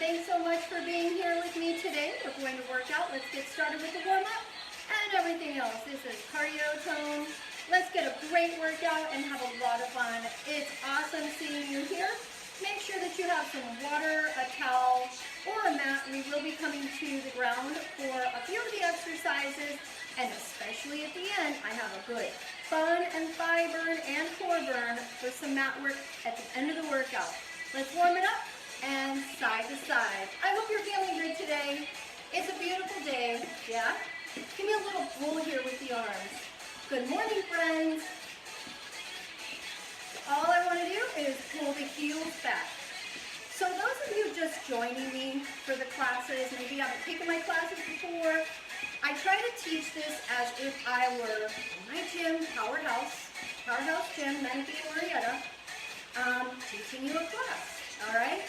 Thanks so much for being here with me today. We're going to work out. Let's get started with the warm-up and everything else. This is cardio tone. Let's get a great workout and have a lot of fun. It's awesome seeing you here. Make sure that you have some water, a towel, or a mat. We will be coming to the ground for a few of the exercises, and especially at the end, I have a good fun and thigh burn and core burn for some mat work at the end of the workout. Let's warm it up and side to side. I hope you're feeling good today. It's a beautiful day, yeah? Give me a little pull here with the arms. Good morning, friends. All I want to do is pull the heels back. So those of you just joining me for the classes, maybe you haven't taken my classes before, I try to teach this as if I were in my gym, Powerhouse Gym, Menifee, Marietta, teaching you a class, all right?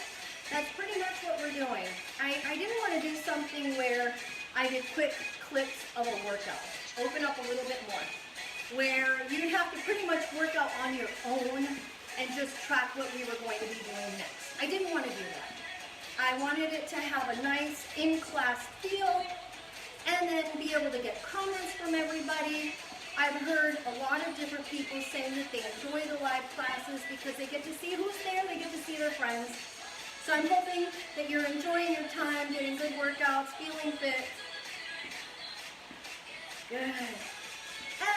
That's pretty much what we're doing. I didn't want to do something where I did quick clips of a workout. Open up a little bit more. Where you'd have to pretty much work out on your own and just track what we were going to be doing next. I didn't want to do that. I wanted it to have a nice in-class feel and then be able to get comments from everybody. I've heard a lot of different people saying that they enjoy the live classes because they get to see who's there, they get to see their friends. So I'm hoping that you're enjoying your time, getting good workouts, feeling fit. Good.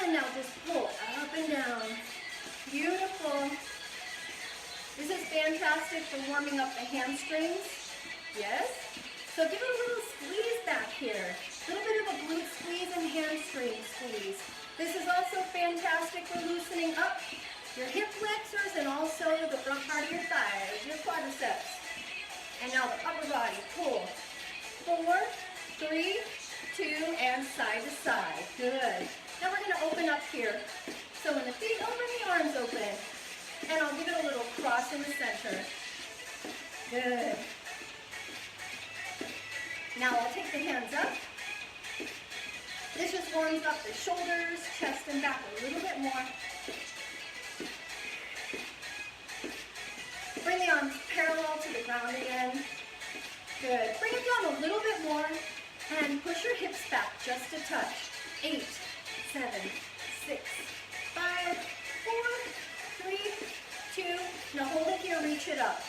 And now just pull up and down. Beautiful. This is fantastic for warming up the hamstrings. Yes? So give it a little squeeze back here. A little bit of a glute squeeze and hamstring squeeze. This is also fantastic for loosening up your hip flexors and also the front part of your thighs, your quadriceps. And now the upper body, pull. 4, 3, 2, and side to side. Good. Now we're going to open up here. So when the feet open, the arms open. And I'll give it a little cross in the center. Good. Now I'll take the hands up. This just warms up the shoulders, chest, and back a little bit more. Bring the arms parallel to the ground again. Good. Bring it down a little bit more and push your hips back just a touch. 8, 7, 6, 5, 4, 3, 2. Now hold it here, reach it up.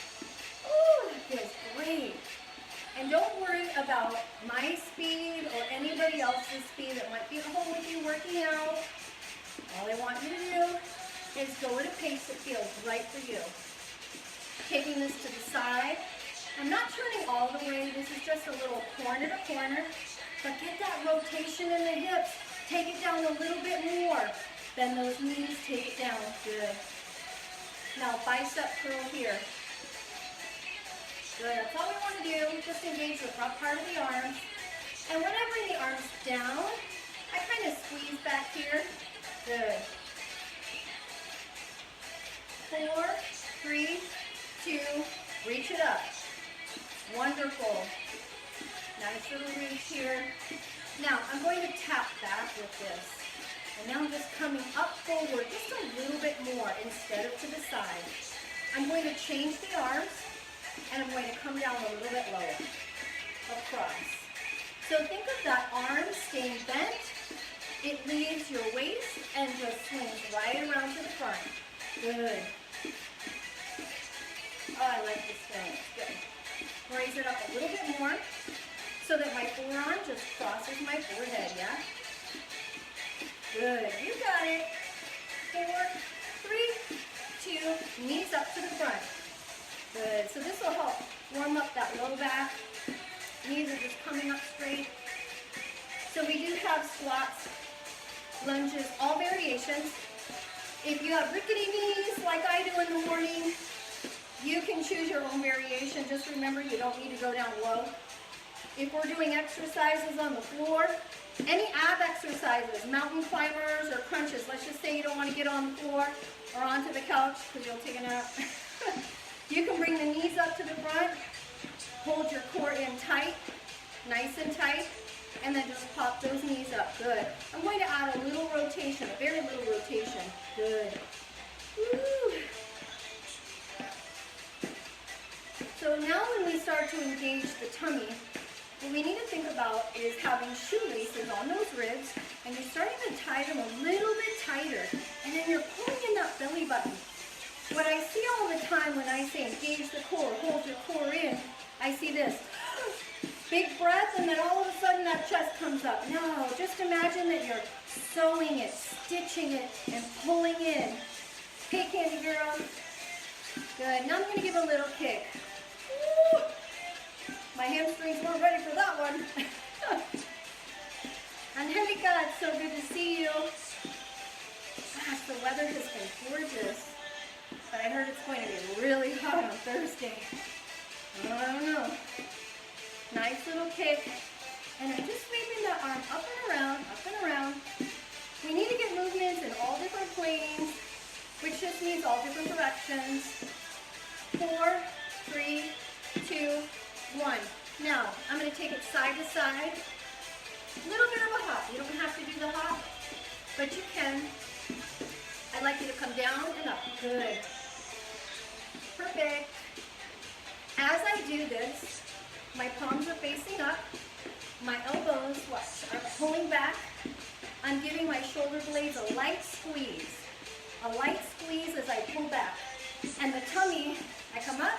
Ooh, that feels great. And don't worry about my speed or anybody else's speed that might be at home with you working out. All I want you to do is go at a pace that feels right for you. Taking this to the side. I'm not turning all the way. This is just a little corner to corner. But get that rotation in the hips. Take it down a little bit more. Bend those knees, take it down. Good. Now bicep curl here. Good. That's all we want to do. Just engage the front part of the arms. And when I bring the arms down, I kind of squeeze back here. Good. 4, 3, 2, reach it up. Wonderful. Nice little reach here. Now, I'm going to tap back with this. And now I'm just coming up forward just a little bit more instead of to the side. I'm going to change the arms, and I'm going to come down a little bit lower. Across. So think of that arm staying bent. It leaves your waist and just swings right around to the front. Good. Oh, I like this thing. Good. Raise it up a little bit more so that my forearm just crosses my forehead, yeah? Good. You got it. 4, 3, 2, knees up to the front. Good. So this will help warm up that low back. Knees are just coming up straight. So we do have squats, lunges, all variations. If you have rickety knees like I do in the morning, you can choose your own variation. Just remember, you don't need to go down low. If we're doing exercises on the floor, any ab exercises, mountain climbers or crunches, let's just say you don't want to get on the floor or onto the couch because you'll take a nap. You can bring the knees up to the front, hold your core in tight, nice and tight, and then just pop those knees up. Good. I'm going to add a little rotation, a very little rotation. Good. Woo. So now when we start to engage the tummy, what we need to think about is having shoelaces on those ribs, and you're starting to tie them a little bit tighter, and then you're pulling in that belly button. What I see all the time when I say engage the core, hold your core in, I see this. Big breath, and then all of a sudden that chest comes up. No, just imagine that you're sewing it, stitching it, and pulling in. Hey, Candy Girl. Good. Now I'm going to give a little kick. Woo! My hamstrings weren't ready for that one. Angelica, it's so good to see you. Gosh, the weather has been gorgeous. But I heard it's going to be really hot on Thursday. I don't know. Nice little kick. And I'm just sweeping that arm up and around, up and around. We need to get movements in all different planes, which just means all different directions. 4, 3, 2, 1. Now, I'm going to take it side to side. A little bit of a hop. You don't have to do the hop, but you can. I'd like you to come down and up. Good. Perfect. As I do this, my palms are facing up. My elbows are pulling back. I'm giving my shoulder blades a light squeeze. A light squeeze as I pull back. And the tummy, I come up,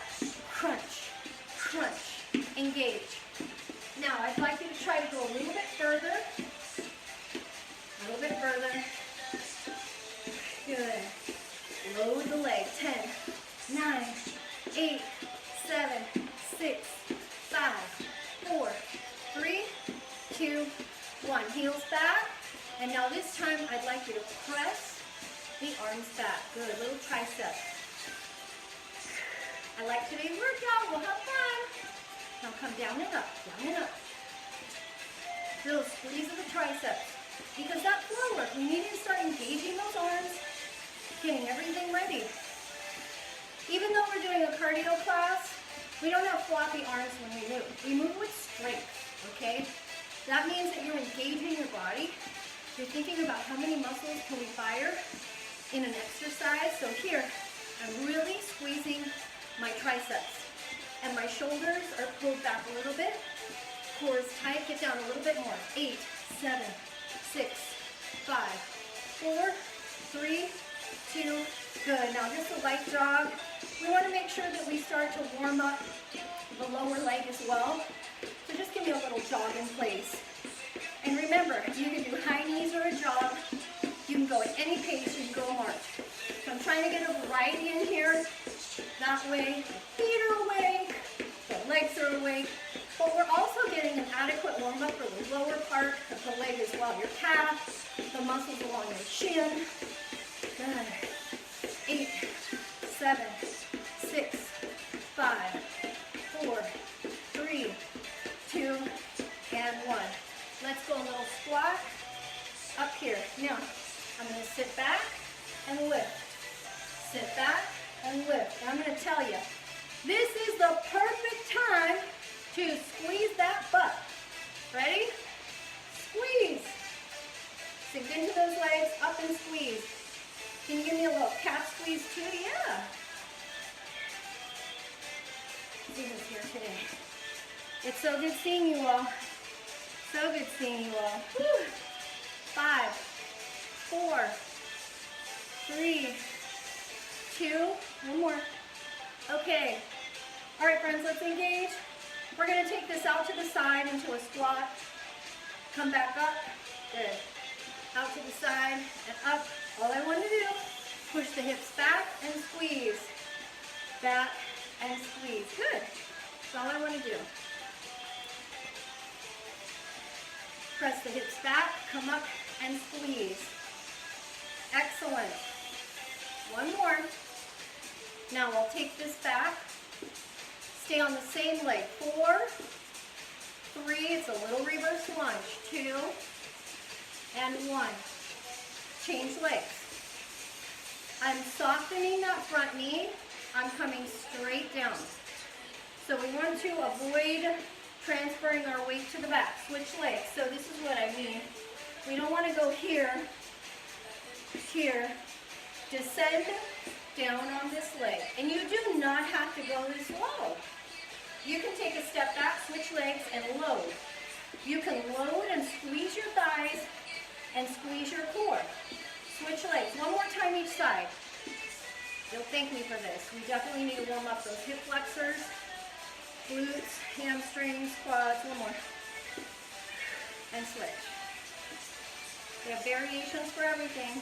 crunch, crunch, engage. Now, I'd like you to try to go a little bit further. A little bit further. Good. Load the leg. 10, 9, 8, 7, 6, 5, 4, 3, 2, 1. Heels back. And now this time, I'd like you to press the arms back. Good. Little tricep. I like today's workout. We'll have fun. Now come down and up. Down and up. Little squeeze of the triceps. Because that floor work, we need to start engaging those arms, getting everything ready. Even though we're doing a cardio class, we don't have floppy arms when we move. We move with strength, okay? That means that you're engaging your body. You're thinking about how many muscles can we fire in an exercise. So here, I'm really squeezing my triceps. And my shoulders are pulled back a little bit. Core is tight. Get down a little bit more. 8, 7, 6, 5, 4, 3, 2. Good. Now just a light jog. We want to make sure that we start to warm up the lower leg as well. So just give me a little jog in place. And remember, you can do high knees or a jog. You can go at any pace. You can go a march. So I'm trying to get a variety in here. That way, the feet are awake, the legs are awake, but we're also getting an adequate warm-up for the lower part of the leg as well. Your calf, the muscles along your chin. Good. 8, 7, 6, 5, 4, 3, 2, and 1. Let's go a little squat up here. Now, I'm going to sit back and lift. Sit back and lift. And I'm going to tell you, this is the perfect time to squeeze that butt. Ready? Squeeze. Sink into those legs, up and squeeze. Can you give me a little calf squeeze too? Yeah. See who's here today. It's so good seeing you all. So good seeing you all. Whew. 5, 4, 3, 2, one more. Okay. All right, friends, let's engage. We're going to take this out to the side into a squat. Come back up. Good. Out to the side and up. All I want to do, push the hips back and squeeze. Back and squeeze. Good. That's all I want to do. Press the hips back, come up and squeeze. Excellent. One more. Now we'll take this back. Stay on the same leg. 4, 3, it's a little reverse lunge. 2, and 1. Change legs. I'm softening that front knee. I'm coming straight down. So we want to avoid transferring our weight to the back. Switch legs. So this is what I mean. We don't want to go here, here, descend down on this leg. And you do not have to go this low. step back, switch legs, and load. You can load and squeeze your thighs and squeeze your core. Switch legs. One more time each side. You'll thank me for this. We definitely need to warm up those hip flexors, glutes, hamstrings, quads. One more. And switch. We have variations for everything.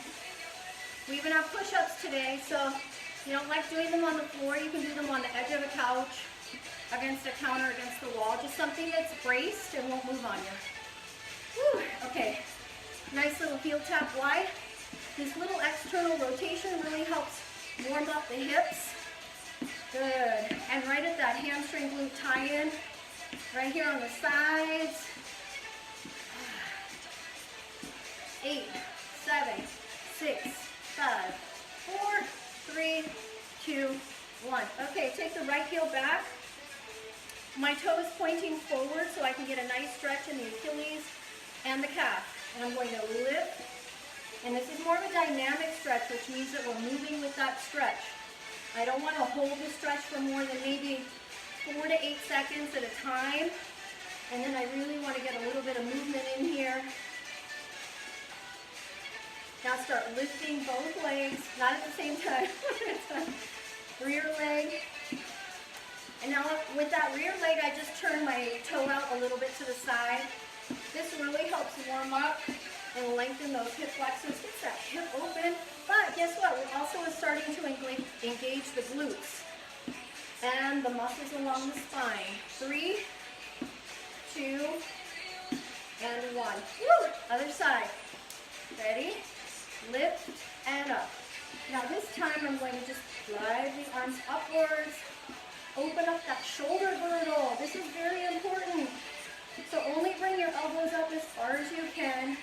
We even have push-ups today, so if you don't like doing them on the floor, you can do them on the edge of a couch, against a counter, against the wall. Just something that's braced and won't move on you. Whew. Okay. Nice little heel tap wide. This little external rotation really helps warm up the hips. Good. And right at that hamstring glute tie-in, right here on the sides. 8, 7, 6, 5, 4, 3, 2, 1. Okay, take the right heel back. My toe is pointing forward so I can get a nice stretch in the Achilles and the calf. And I'm going to lift. And this is more of a dynamic stretch, which means that we're moving with that stretch. I don't want to hold the stretch for more than maybe 4 to 8 seconds at a time. And then I really want to get a little bit of movement in here. Now start lifting both legs, not at the same time. Rear leg. And now with that rear leg, I just turn my toe out a little bit to the side. This really helps warm up and lengthen those hip flexors. Gets that hip open. But guess what? We're also starting to engage the glutes and the muscles along the spine. 3, 2, and 1. Woo! Other side. Ready? Lift and up. Now this time I'm going to just drive the arms upwards. Open up that shoulder girdle. This is very important. So only bring your elbows up as far as you can.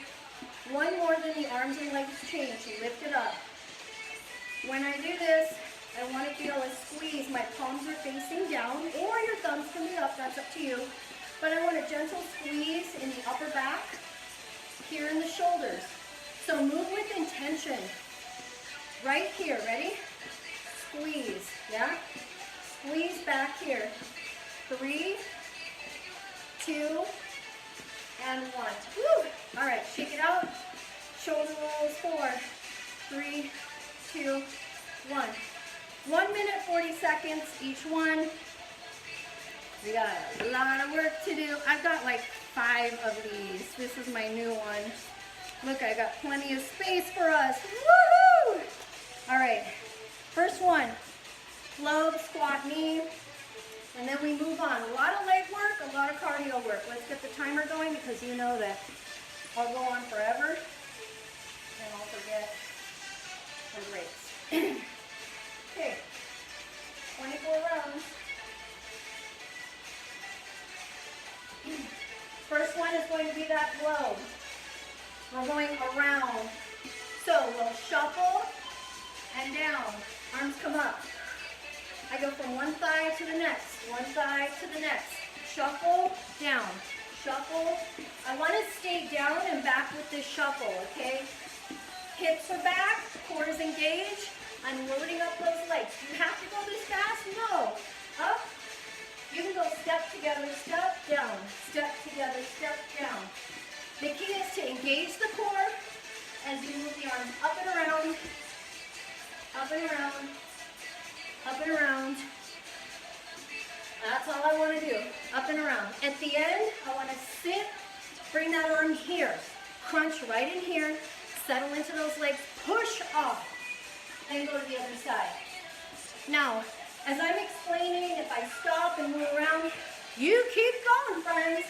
One more than the arms and legs change. Lift it up. When I do this, I want to feel a squeeze. My palms are facing down, or your thumbs can be up. That's up to you. But I want a gentle squeeze in the upper back, here in the shoulders. So move with intention. Right here, ready? Squeeze, yeah? Squeeze back here. 3, 2, and 1. Woo! All right, shake it out. Shoulder rolls. 4, 3, 2, 1. 1 minute, 40 seconds each one. We got a lot of work to do. I've got like 5 of these. This is my new one. Look, I got plenty of space for us. Woohoo! All right, first one, flow, squat knee, and then we move on. A lot of leg work, a lot of cardio work. Let's get the timer going because you know that I'll go on forever and I'll forget the breaks. Okay, 24 rounds. First one is going to be that globe. We're going around. So we'll shuffle and down. Arms come up. I go from one thigh to the next, one thigh to the next. Shuffle, down. Shuffle. I want to stay down and back with this shuffle, okay? Hips are back, core is engaged. I'm loading up those legs. Do you have to go this fast? No. Up. You can go step together, step down. Step together, step down. The key is to engage the core as you move the arms up and around, up and around, up and around. That's all I want to do, up and around. At the end, I want to sit, bring that arm here, crunch right in here, settle into those legs, push off, and go to the other side. Now, as I'm explaining, if I stop and move around, you keep going, friends.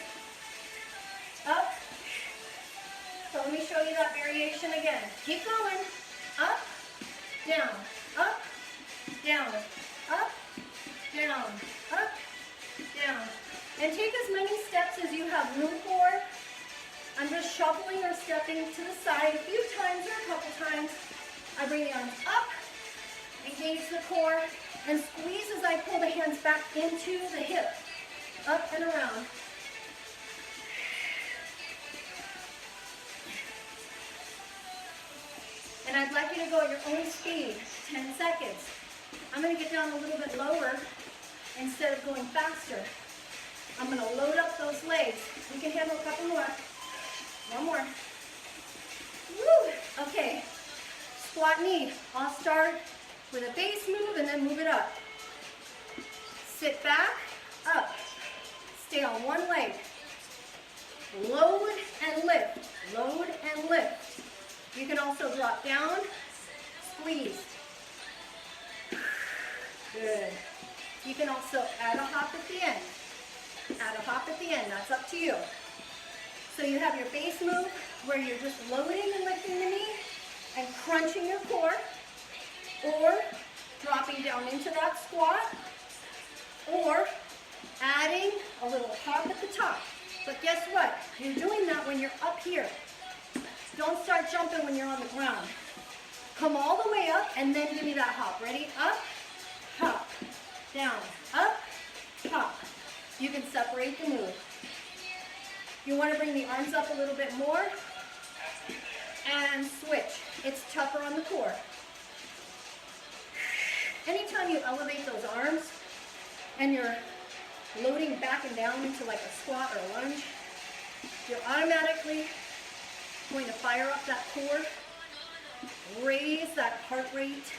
Up. So let me show you that variation again. Keep going. Up, down, up, down, up, down, up, down. And take as many steps as you have room for. I'm just shuffling or stepping to the side a few times or a couple times. I bring the arms up, engage the core, and squeeze as I pull the hands back into the hip. Up and around. And I'd like you to go at your own speed, 10 seconds. I'm going to get down a little bit lower instead of going faster. I'm gonna load up those legs. You can handle a couple more. One more. Woo! Okay. Squat knee. I'll start with a base move and then move it up. Sit back, up. Stay on one leg. Load and lift. Load and lift. You can also drop down, squeeze. Good. You can also add a hop at the end. Add a hop at the end, that's up to you. So you have your base move where you're just loading and lifting the knee and crunching your core, or dropping down into that squat, or adding a little hop at the top. But guess what? You're doing that when you're up here. Don't start jumping when you're on the ground. Come all the way up and then give me that hop. Ready? Up, hop, down, up, hop. You can separate the move. You want to bring the arms up a little bit more and switch. It's tougher on the core. Anytime you elevate those arms and you're loading back and down into like a squat or a lunge, you're automatically going to fire up that core, raise that heart rate,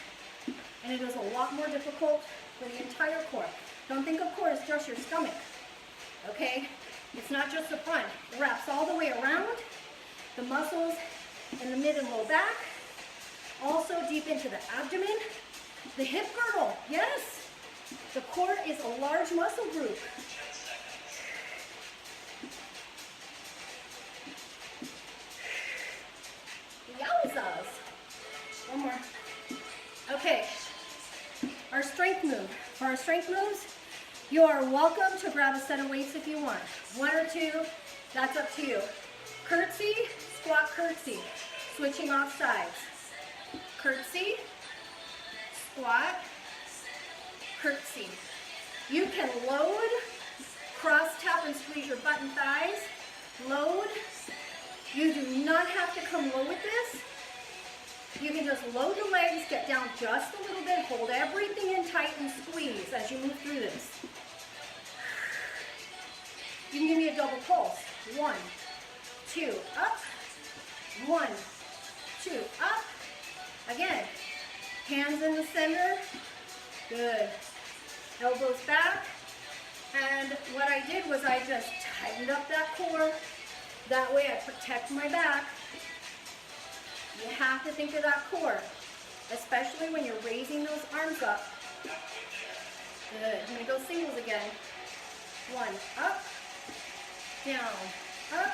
and it is a lot more difficult for the entire core. Don't think of core as just your stomach, okay? It's not just the front. It wraps all the way around, the muscles in the mid and low back, also deep into the abdomen, the hip girdle, yes. The core is a large muscle group. Yowzas. One more. Okay, our strength move. For our strength moves, you are welcome to grab a set of weights if you want. One or two, that's up to you. Curtsy, squat, curtsy. Switching off sides. Curtsy, squat, curtsy. You can load, cross tap and squeeze your butt and thighs. Load. You do not have to come low with this. You can just load the legs, get down just a little bit, hold everything in tight and squeeze as you move through this. You can give me a double pulse. 1, 2, up. 1, 2, up. Again, hands in the center. Good. Elbows back. And what I did was I just tightened up that core. That way I protect my back. You have to think of that core, especially when you're raising those arms up. Good. I'm going to go singles again. 1, up, down, up.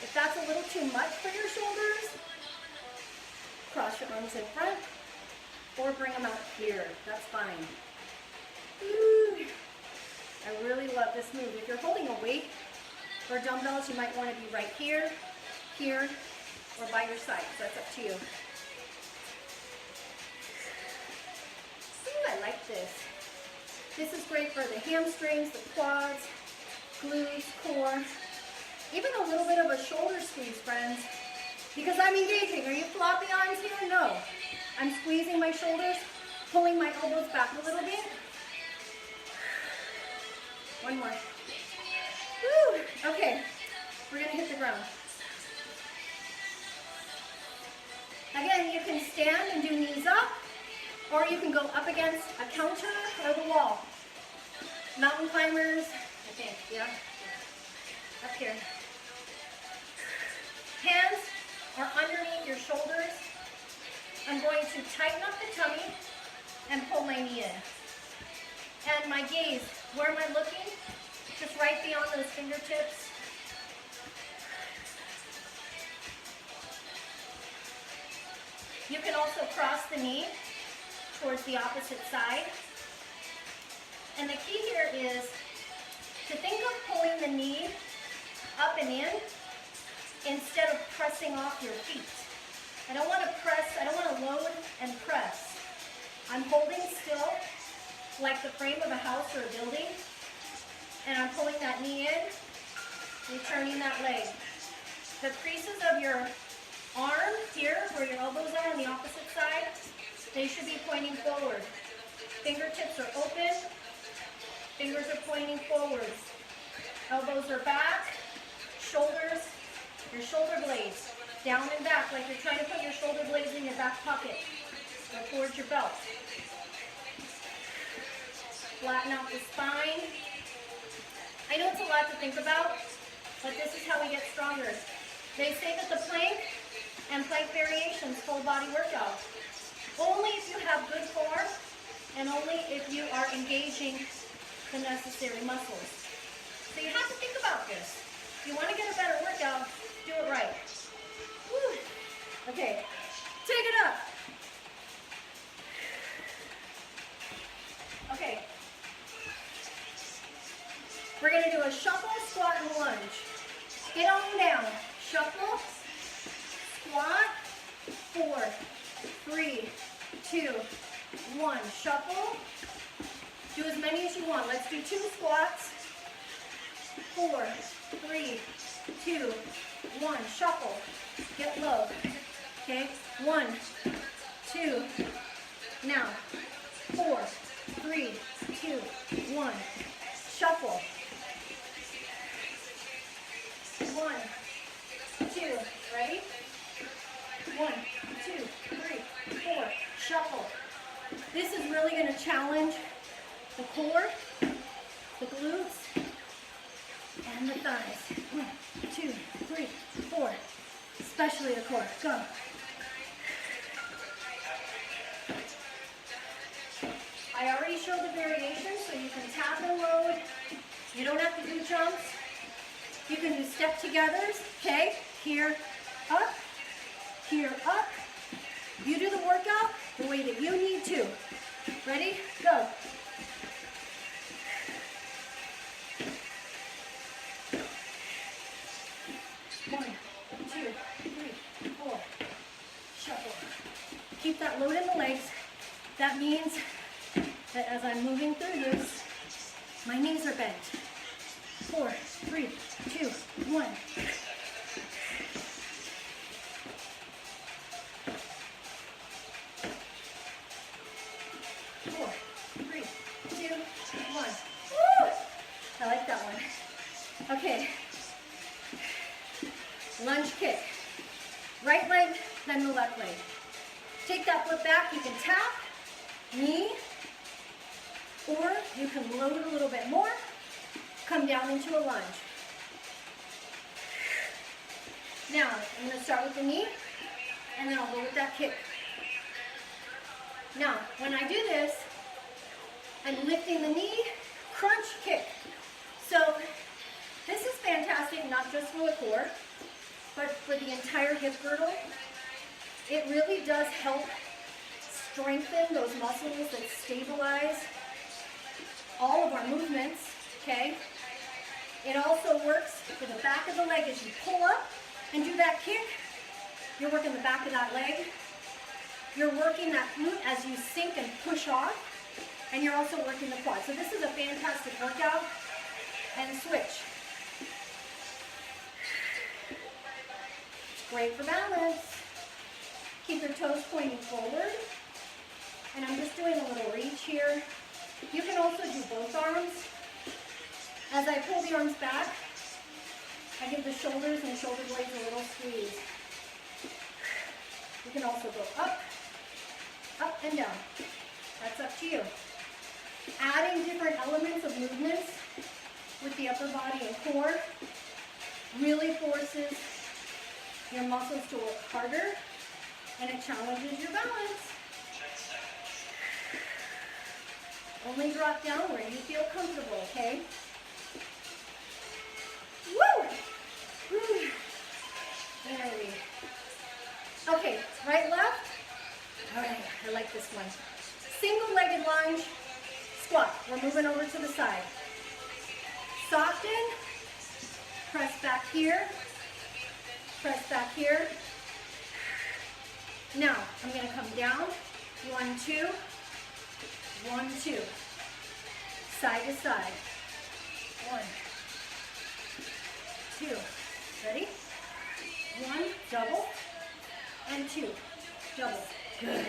If that's a little too much for your shoulders, cross your arms in front or bring them out here. That's fine. Ooh. I really love this move. If you're holding a weight or dumbbells, you might want to be right here, here, or by your side. So that's up to you. Ooh, I like this. This is great for the hamstrings, the quads, glutes, core, even a little bit of a shoulder squeeze, friends, because I'm engaging. Are you floppy arms here? No. I'm squeezing my shoulders, pulling my elbows back a little bit. One more. Woo! Okay, we're gonna hit the ground. Again, you can stand and do knees up, or you can go up against a counter or the wall. Mountain climbers, I think, yeah? Up here. Hands are underneath your shoulders. I'm going to tighten up the tummy and pull my knee in. And my gaze, where am I looking? Just right beyond those fingertips. You can also cross the knee towards the opposite side. And the key here is to think of pulling the knee up and in instead of pressing off your feet. I don't want to press, I don't want to load and press. I'm holding still like the frame of a house or a building, and I'm pulling that knee in, returning that leg. The creases of your arm here, where your elbows are on the opposite side, they should be pointing forward. Fingertips are open, fingers are pointing forward. Elbows are back, shoulders, your shoulder blades, down and back, like you're trying to put your shoulder blades in your back pocket, or towards your belt. Flatten out the spine. I know it's a lot to think about, but this is how we get stronger. They say that the plank and plank variations, full body workout, only if you have good form and only if you are engaging the necessary muscles. So you have to think about this. If you want to get a better workout, do it right. Woo. Okay, take it up. Okay. We're going to do a shuffle, squat, and lunge. Get on down. Shuffle, squat, 4, 3, 2, 1. Shuffle. Do as many as you want. Let's do 2 squats. 4, 3, 2, 1. Shuffle. Get low. Okay. 1, 2. Now. 4, 3, 2, 1. Shuffle. 1, 2. Ready? 1, 2, 3, 4. Shuffle. This is really going to challenge the core, the glutes, and the thighs. 1, 2, 3, 4. Especially the core. Go. I already showed the variations, so you can tap and load. You don't have to do jumps. You can do step togethers, okay? Here, up, here, up. You do the workout the way that you need to. Ready? Go. One, 2, 3, 4. Shuffle. Keep that load in the legs. That means that as I'm moving through this, my knees are bent. 4, 3, 2, 1. 4, 3, 2, 1. Woo! I like that one. Okay. Lunge kick. Right leg, then the left leg. Take that foot back. You can tap, knee, or you can load it a little bit more. Come down into a lunge. Now, I'm going to start with the knee, and then I'll go with that kick. Now, when I do this, I'm lifting the knee, crunch, kick. So, this is fantastic, not just for the core, but for the entire hip girdle. It really does help strengthen those muscles that stabilize all of our movements, okay? It also works for the back of the leg as you pull up and do that kick. You're working the back of that leg. You're working that glute as you sink and push off. And you're also working the quad. So this is a fantastic workout. And switch. It's great for balance. Keep your toes pointing forward. And I'm just doing a little reach here. You can also do both arms. As I pull the arms back, I give the shoulders and shoulder blades a little squeeze. You can also go up, up and down. That's up to you. Adding different elements of movements with the upper body and core really forces your muscles to work harder, and it challenges your balance. Only drop down where you feel comfortable, okay? Woo! Woo! There we go. Okay, right, left. All right, I like this one. Single-legged lunge, squat. We're moving over to the side. Soften, press back here, press back here. Now, I'm going to come down, 1, 2, 1, 2. Side to side. 1, 2. Ready? 1, double, and 2, double. Good.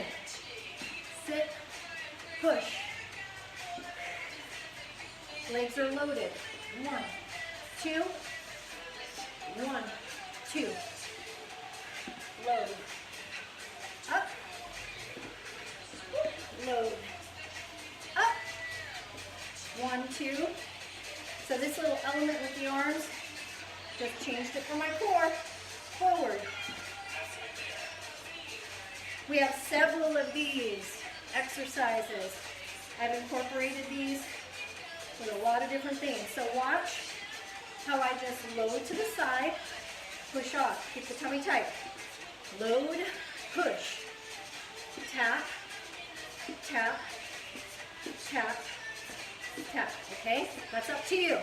Sit, push. Legs are loaded. 1, 2. 1, 2. Load. Up. Load. Up. 1, 2. So this little element with the arms, just changed it for my core. Forward. We have several of these exercises. I've incorporated these with a lot of different things. So watch how I just load to the side, push off, keep the tummy tight. Load, push, tap, tap, tap, tap, okay? That's up to you.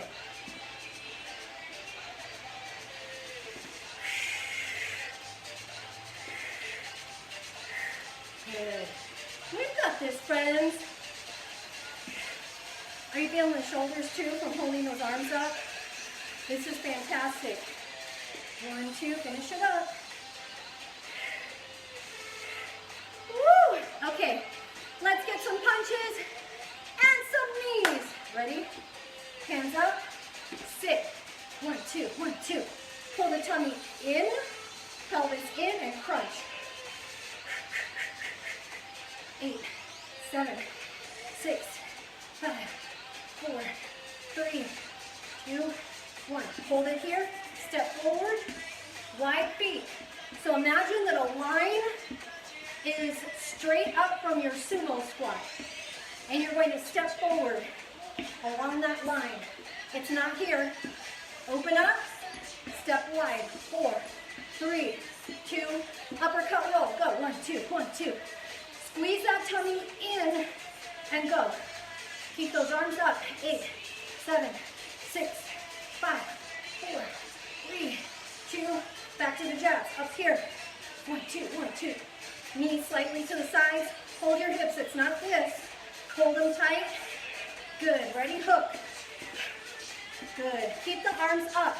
Good. We've got this, friends. Are you feeling the shoulders too from holding those arms up? This is fantastic. 1, 2, finish it up. Woo! Okay, let's get some punches and some knees. Ready? Hands up. Sit. 1, 2, 1, 2. Pull the tummy in, pelvis in, and crunch. 8, 7, 6, 5, 4, 3, 2, 1. Hold it here. Step forward. Wide feet. So imagine that a line is straight up from your sumo squat. And you're going to step forward along that line. It's not here. Open up. Step wide. 4, 3, 2. Uppercut roll. Go. 1, 2, 1, 2. Squeeze that tummy in and go. Keep those arms up. 8, 7, 6, 5, 4, 3, 2. Back to the jabs. Up here. 1, 2, 1, 2. Knees slightly to the sides. Hold your hips. It's not this. Hold them tight. Good. Ready? Hook. Good. Keep the arms up.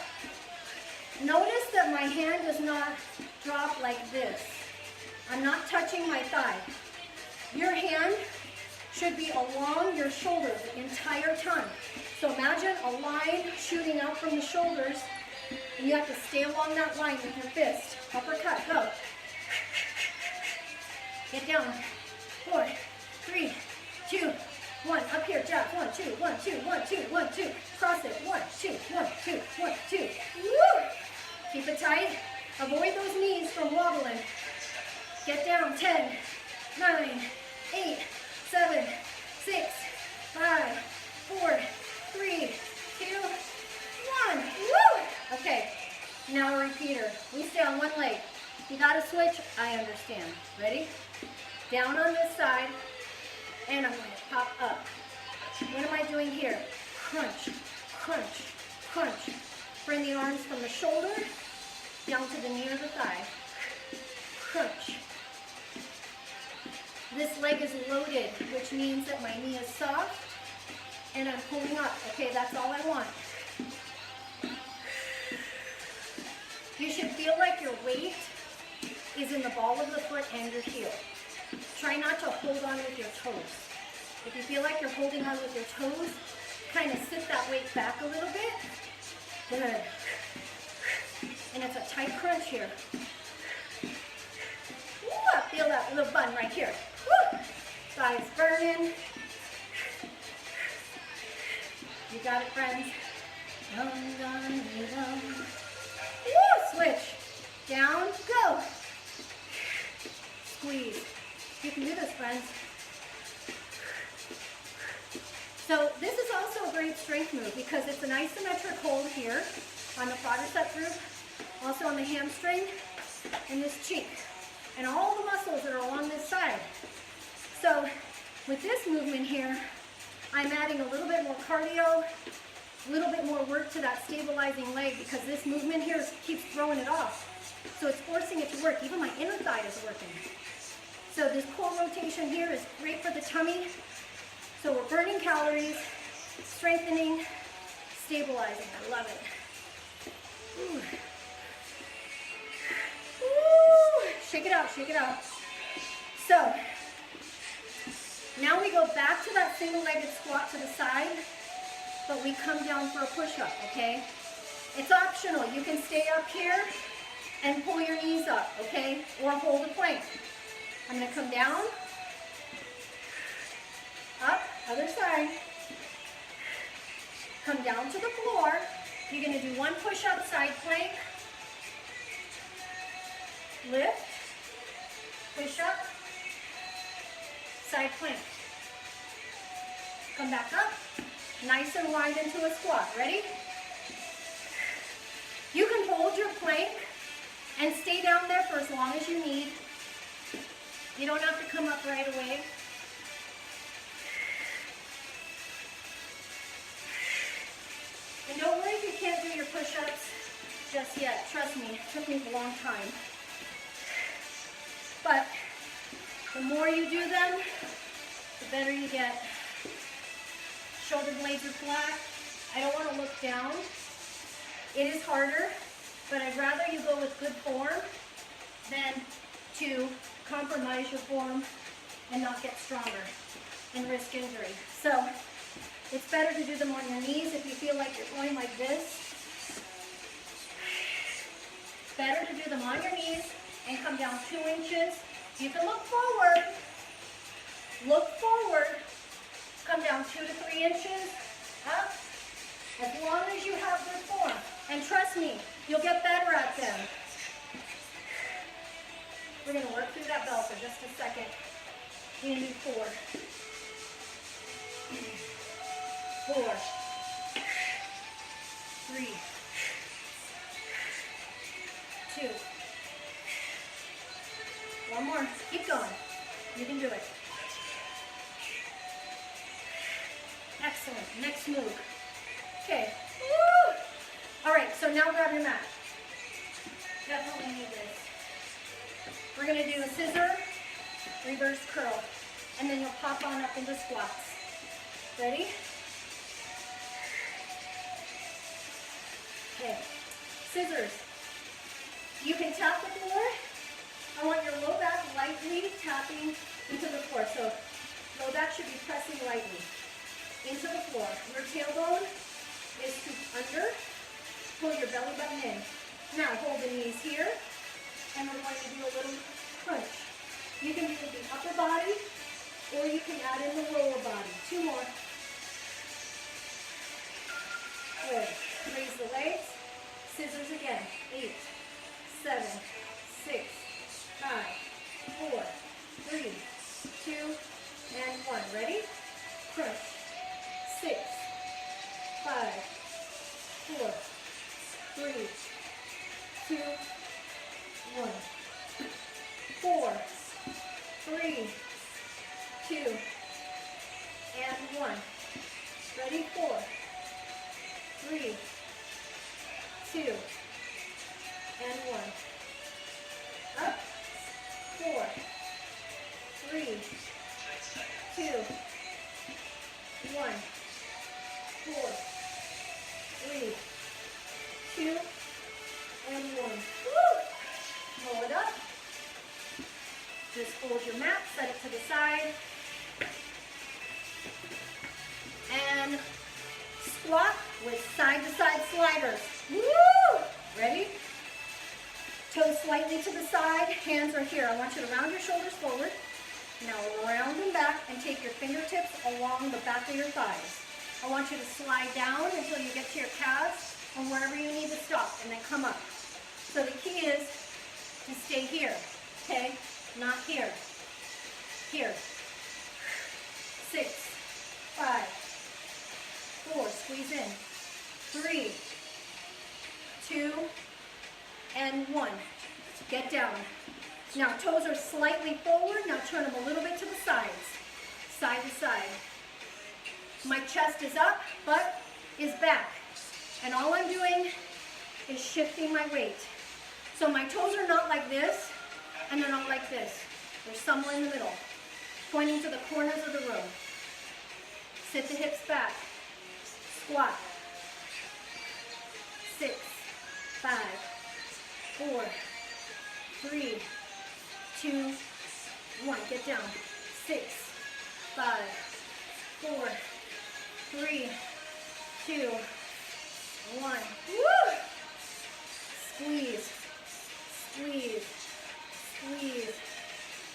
Notice that my hand does not drop like this. I'm not touching my thigh. Your hand should be along your shoulders the entire time. So imagine a line shooting out from the shoulders, and you have to stay along that line with your fist. Uppercut, go. Get down. 4, 3, 2, 1. Up here, jab. 1, 2, 1, 2, 1, 2, 1, 2. Cross it. 1, 2, 1, 2, 1, 2. Woo! Keep it tight. Avoid those knees from wobbling. Get down. 10, 9, 8, 7, 6, 5, 4, 3, 2, 1. Woo! Okay, now a repeater. We stay on one leg. If you gotta switch, I understand. Ready? Down on this side, and I'm going to pop up. What am I doing here? Crunch, crunch, crunch. Bring the arms from the shoulder down to the knee or the thigh. Crunch. This leg is loaded, which means that my knee is soft and I'm pulling up. Okay, that's all I want. You should feel like your weight is in the ball of the foot and your heel. Try not to hold on with your toes. If you feel like you're holding on with your toes, kind of sit that weight back a little bit. Good. And it's a tight crunch here. Woo! Feel that little bun right here. Woo! Thighs burning. You got it, friends. Woo! Switch. Down, go. Squeeze. You can do this, friends. So this is also a great strength move because it's an isometric hold here on the quadricep group, also on the hamstring and this cheek, and all the muscles that are along this side. So with this movement here, I'm adding a little bit more cardio, a little bit more work to that stabilizing leg because this movement here keeps throwing it off. So it's forcing it to work. Even my inner thigh is working. So this core rotation here is great for the tummy. So we're burning calories, strengthening, stabilizing. I love it. Ooh. Ooh. Shake it out, shake it out. So now we go back to that single-legged squat to the side, but we come down for a push-up, okay? It's optional. You can stay up here and pull your knees up, okay? Or hold a plank. I'm gonna come down, up, other side. Come down to the floor. You're gonna do one push-up, side plank. Lift, push up, side plank. Come back up, nice and wide into a squat. Ready? You can hold your plank and stay down there for as long as you need. You don't have to come up right away. And don't worry if you can't do your push-ups just yet. Trust me, it took me a long time. But the more you do them, the better you get. Shoulder blades are flat. I don't want to look down. It is harder, but I'd rather you go with good form than to compromise your form and not get stronger and risk injury. So it's better to do them on your knees if you feel like you're going like this. It's better to do them on your knees and come down 2 inches. You can look forward. Look forward. Come down 2 to 3 inches. Up. As long as you have good form. And trust me, you'll get better at them. We're going to work through that bell for just a second. We're going to do 4. 4. 3. 2. One more. Keep going. You can do it. Excellent. Next move. Okay. Woo! All right, so now grab your mat. Definitely need this. We're going to do a scissor, reverse curl, and then you'll pop on up into squats. Ready? Okay. Scissors. You can tap the floor. I want your low back lightly tapping into the floor. So low back should be pressing lightly into the floor. Your tailbone is to under. Pull your belly button in. Now hold the knees here, and we're going to do a little crunch. You can do the upper body, or you can add in the lower body. 2 more. Good. Raise the legs. Scissors again. 8, 7, 6, 5, 4, 3, 2, and 1. Ready? Crunch. 6, 5, 4, 3, 2, 1. 4, 3, 2, and 1. Ready? 4, 3, 2, and 1. Up. 4, 3, 2, 1. 4, 3, 2, and 1. Woo! Roll it up. Just fold your mat, set it to the side. And squat with side-to-side sliders. Woo! Ready? Toes slightly to the side, hands are here. I want you to round your shoulders forward. Now round them back and take your fingertips along the back of your thighs. I want you to slide down until you get to your calves and wherever you need to stop, and then come up. So the key is to stay here, okay? Not here. Here. 6, 5, 4, squeeze in. 3, 2, and 1. Get down. Now toes are slightly forward. Now turn them a little bit to the sides. Side to side. My chest is up, butt is back. And all I'm doing is shifting my weight. So my toes are not like this, and they're not like this. They're somewhere in the middle, pointing to the corners of the room. Sit the hips back. Squat. 6, 5, 4, 3, 2, 1. Get down. 6, 5, 4, 3, 2, 1. Woo! Squeeze, squeeze, squeeze.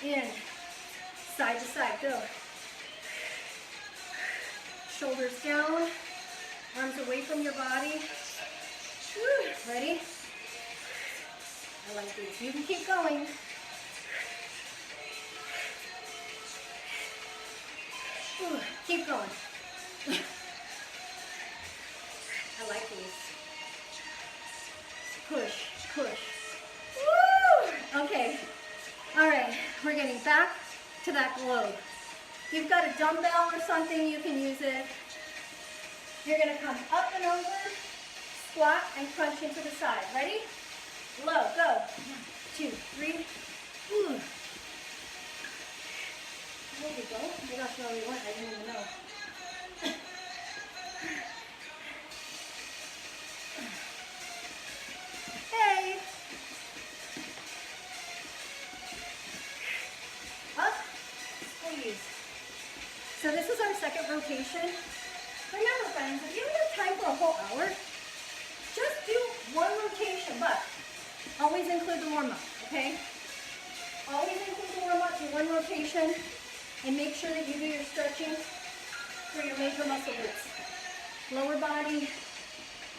In, side to side, go. Shoulders down, arms away from your body. Woo. Ready? I like these. You can keep going. Woo. Keep going. I like these. Push, push. Woo! Okay. All right. We're getting back to that globe. If you've got a dumbbell or something, you can use it. You're going to come up and over, squat, and crunch into the side. Ready? Low, go. 1, 2, 3. Ooh. There we go. Maybe that's where we went. I didn't even know. Hey. Up, squeeze. So this is our second rotation. Remember, friends, if you don't have time for a whole hour, just do one rotation, but always include the warm-up, okay? Always include the warm-up, do one rotation, and make sure that you do your stretching for your major muscle groups. Lower body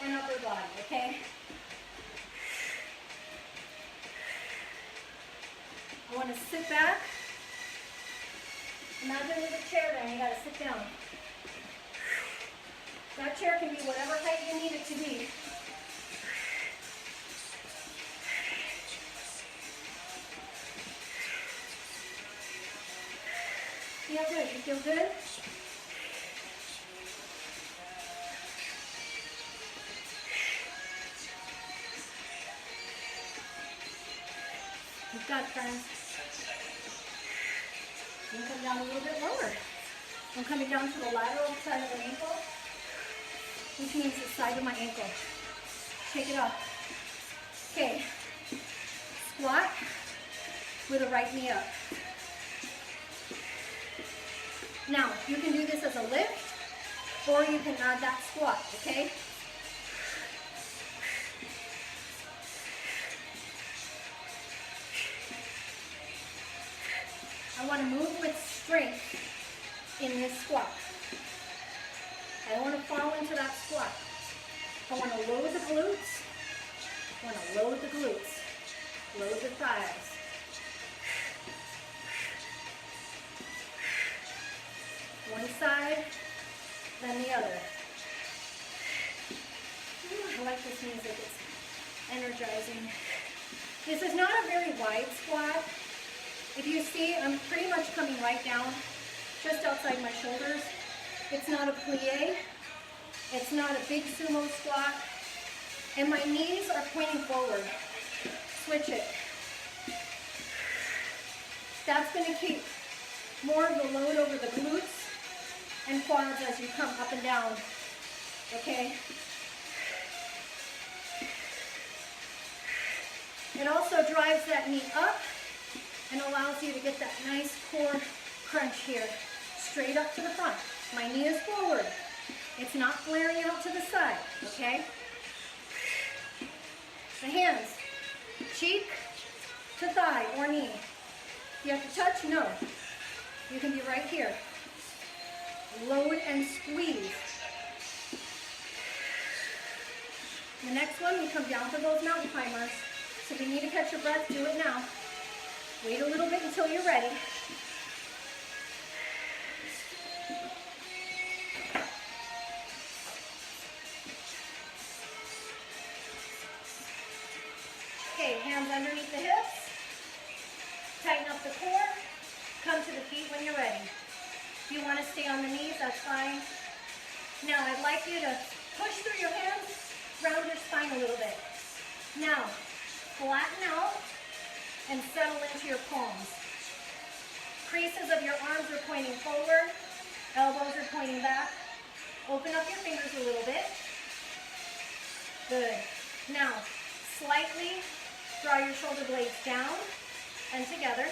and upper body, okay? I want to sit back. Imagine there's a chair there and you got to sit down. That chair can be whatever height you need it to be. Feel good? You feel good? You've got it, friends. You can come down a little bit lower. I'm coming down to the lateral side of the ankle, which means the side of my ankle. Shake it off. Okay. Squat with a right knee up. Now, you can do this as a lift, or you can add that squat, okay? I want to move with strength in this squat. I don't want to fall into that squat. I want to load the glutes. I want to load the glutes. Load the thighs. One side, then the other. Ooh, I like this music. It's energizing. This is not a very wide squat. If you see, I'm pretty much coming right down, just outside my shoulders. It's not a plie. It's not a big sumo squat. And my knees are pointing forward. Switch it. That's going to keep more of the load over the glutes and quads as you come up and down. Okay? It also drives that knee up and allows you to get that nice core crunch here, straight up to the front. My knee is forward. It's not flaring out to the side, okay? The hands, cheek to thigh or knee. You have to touch? No. You can be right here. Load and squeeze. The next one, we come down for those mountain climbers. So if you need to catch your breath, do it now. Wait a little bit until you're ready. Okay, hands underneath the hips. Tighten up the core. Come to the feet when you're ready. If you want to stay on the knees, that's fine. Now, I'd like you to push through your hands, round your spine a little bit. Now, flatten out and settle into your palms. Creases of your arms are pointing forward. Elbows are pointing back. Open up your fingers a little bit. Good. Now, slightly draw your shoulder blades down and together.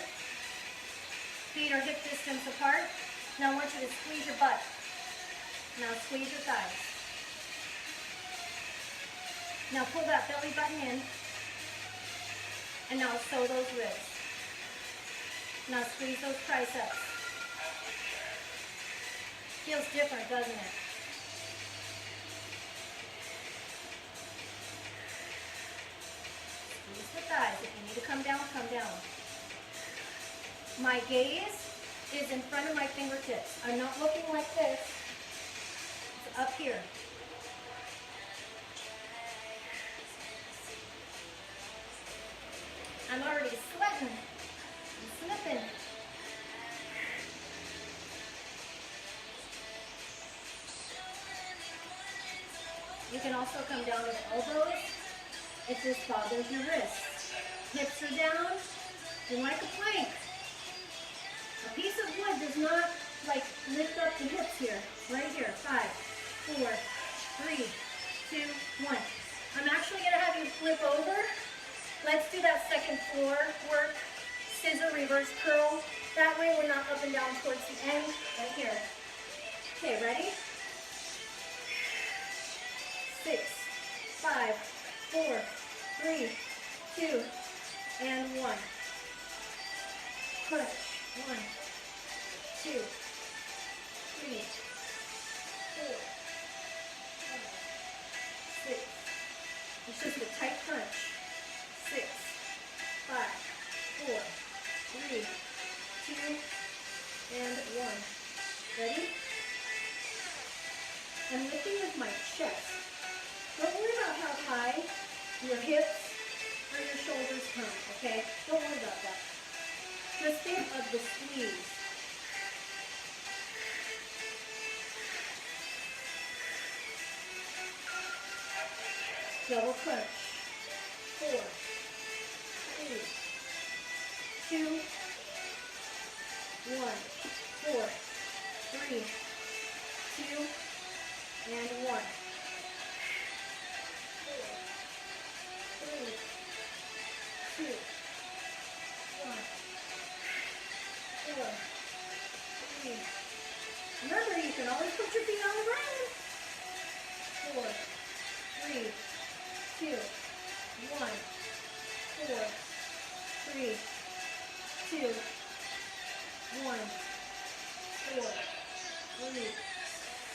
Feet are hip distance apart. Now I want you to squeeze your butt. Now squeeze your thighs. Now pull that belly button in. And now sew those ribs. Now squeeze those triceps. Feels different, doesn't it? Squeeze the thighs. If you need to come down, come down. My gaze is in front of my fingertips. I'm not looking like this. It's up here. I'm already sweating. I'm slipping. You can also come down to the elbows if this bothers your wrists. Hips are down. You're like a plank. A piece of wood does not like lift up the hips here. Right here. 5, 4, 3, 2, 1. I'm actually going to have you flip over. Let's do that second floor work. Scissor reverse curl. That way we're not up and down towards the end. Right here. Okay, ready? 6, 5, 4, 3, 2, and 1. Push. 1, 2, 3, 4, 5, 6. It's just a tight crunch. 6, 5, 4, 3, 2, and 1. Ready? I'm lifting with my chest. Don't worry about how high your hips or your shoulders come, okay? Don't worry about that. Just think of the squeeze. Double crunch. 4, 3, 2, 1. 4, 3, 2, and 1. 4, 3, 2, 1. 4, 3. Remember, you can always put your feet on the ground. 4, 3, 2, 1. 4, 3, 2, 1. 4, 3,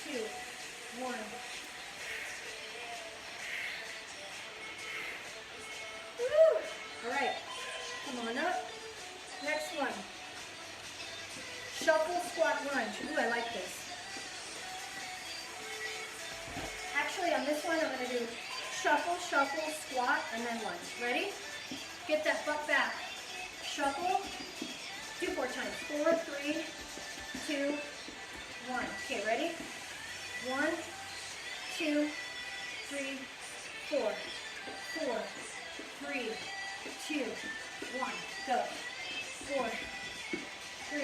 2, 1. Woo! All right, come on up. Next one. Shuffle, squat, lunge. Ooh, I like this. Actually, on this one, I'm going to do shuffle, shuffle, squat, and then lunge. Ready? Get that butt back. Shuffle. Do 4 times. 4, 3, 2, 1. Okay, ready? 1, 2, 3, 4. 4, 3, 2, 1. Go. 4, 3,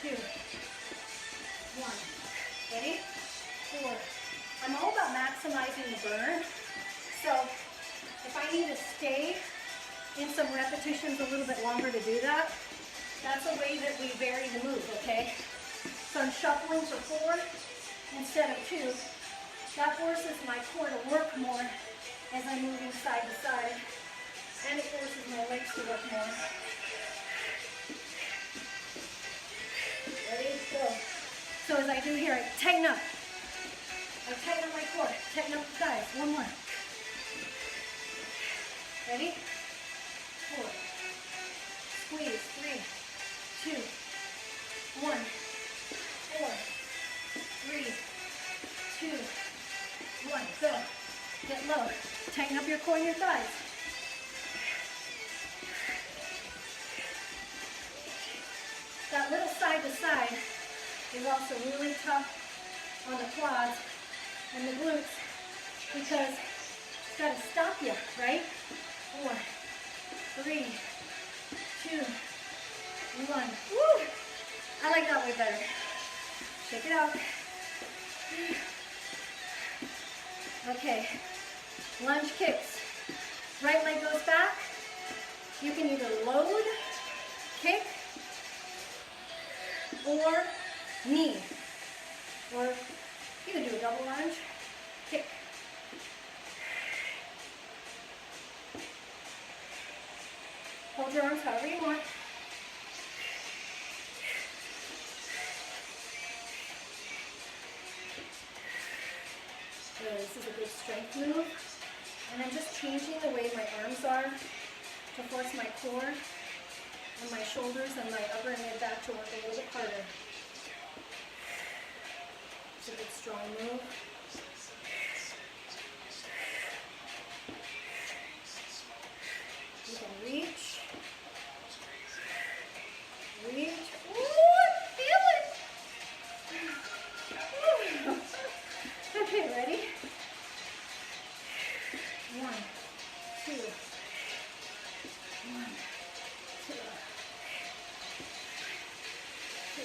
2, 1. Ready? 4. I'm all about maximizing the burn. So if I need to stay in some repetitions a little bit longer to do that, that's a way that we vary the move, okay? So I'm shuffling for 4 instead of 2. That forces my core to work more as I'm moving side to side, and it forces my legs to work more. Ready? Go. So as I do here, I tighten up. I tighten up my core, tighten up the thighs. 1 more. Ready? 4. Squeeze. 3, 2, 1. 4, 3, 2, 1. Go. Get low. Tighten up your core and your thighs. That little side to side is also really tough on the quads and the glutes because it's got to stop you, right? 4, 3, 2, 1. Woo! I like that way better. Shake it out. Okay. Lunge kicks. Right leg goes back. You can either load, kick, or knee. Or you can do a double lunge, kick. however you want. Good. This is a good strength move. And I'm just changing the way my arms are to force my core and my shoulders and my upper and mid back to work a little bit harder. It's a good strong move. You can reach. Reach. Ooh, I feel it. Ooh. Okay, ready? 1, 2. 1, 2. 2.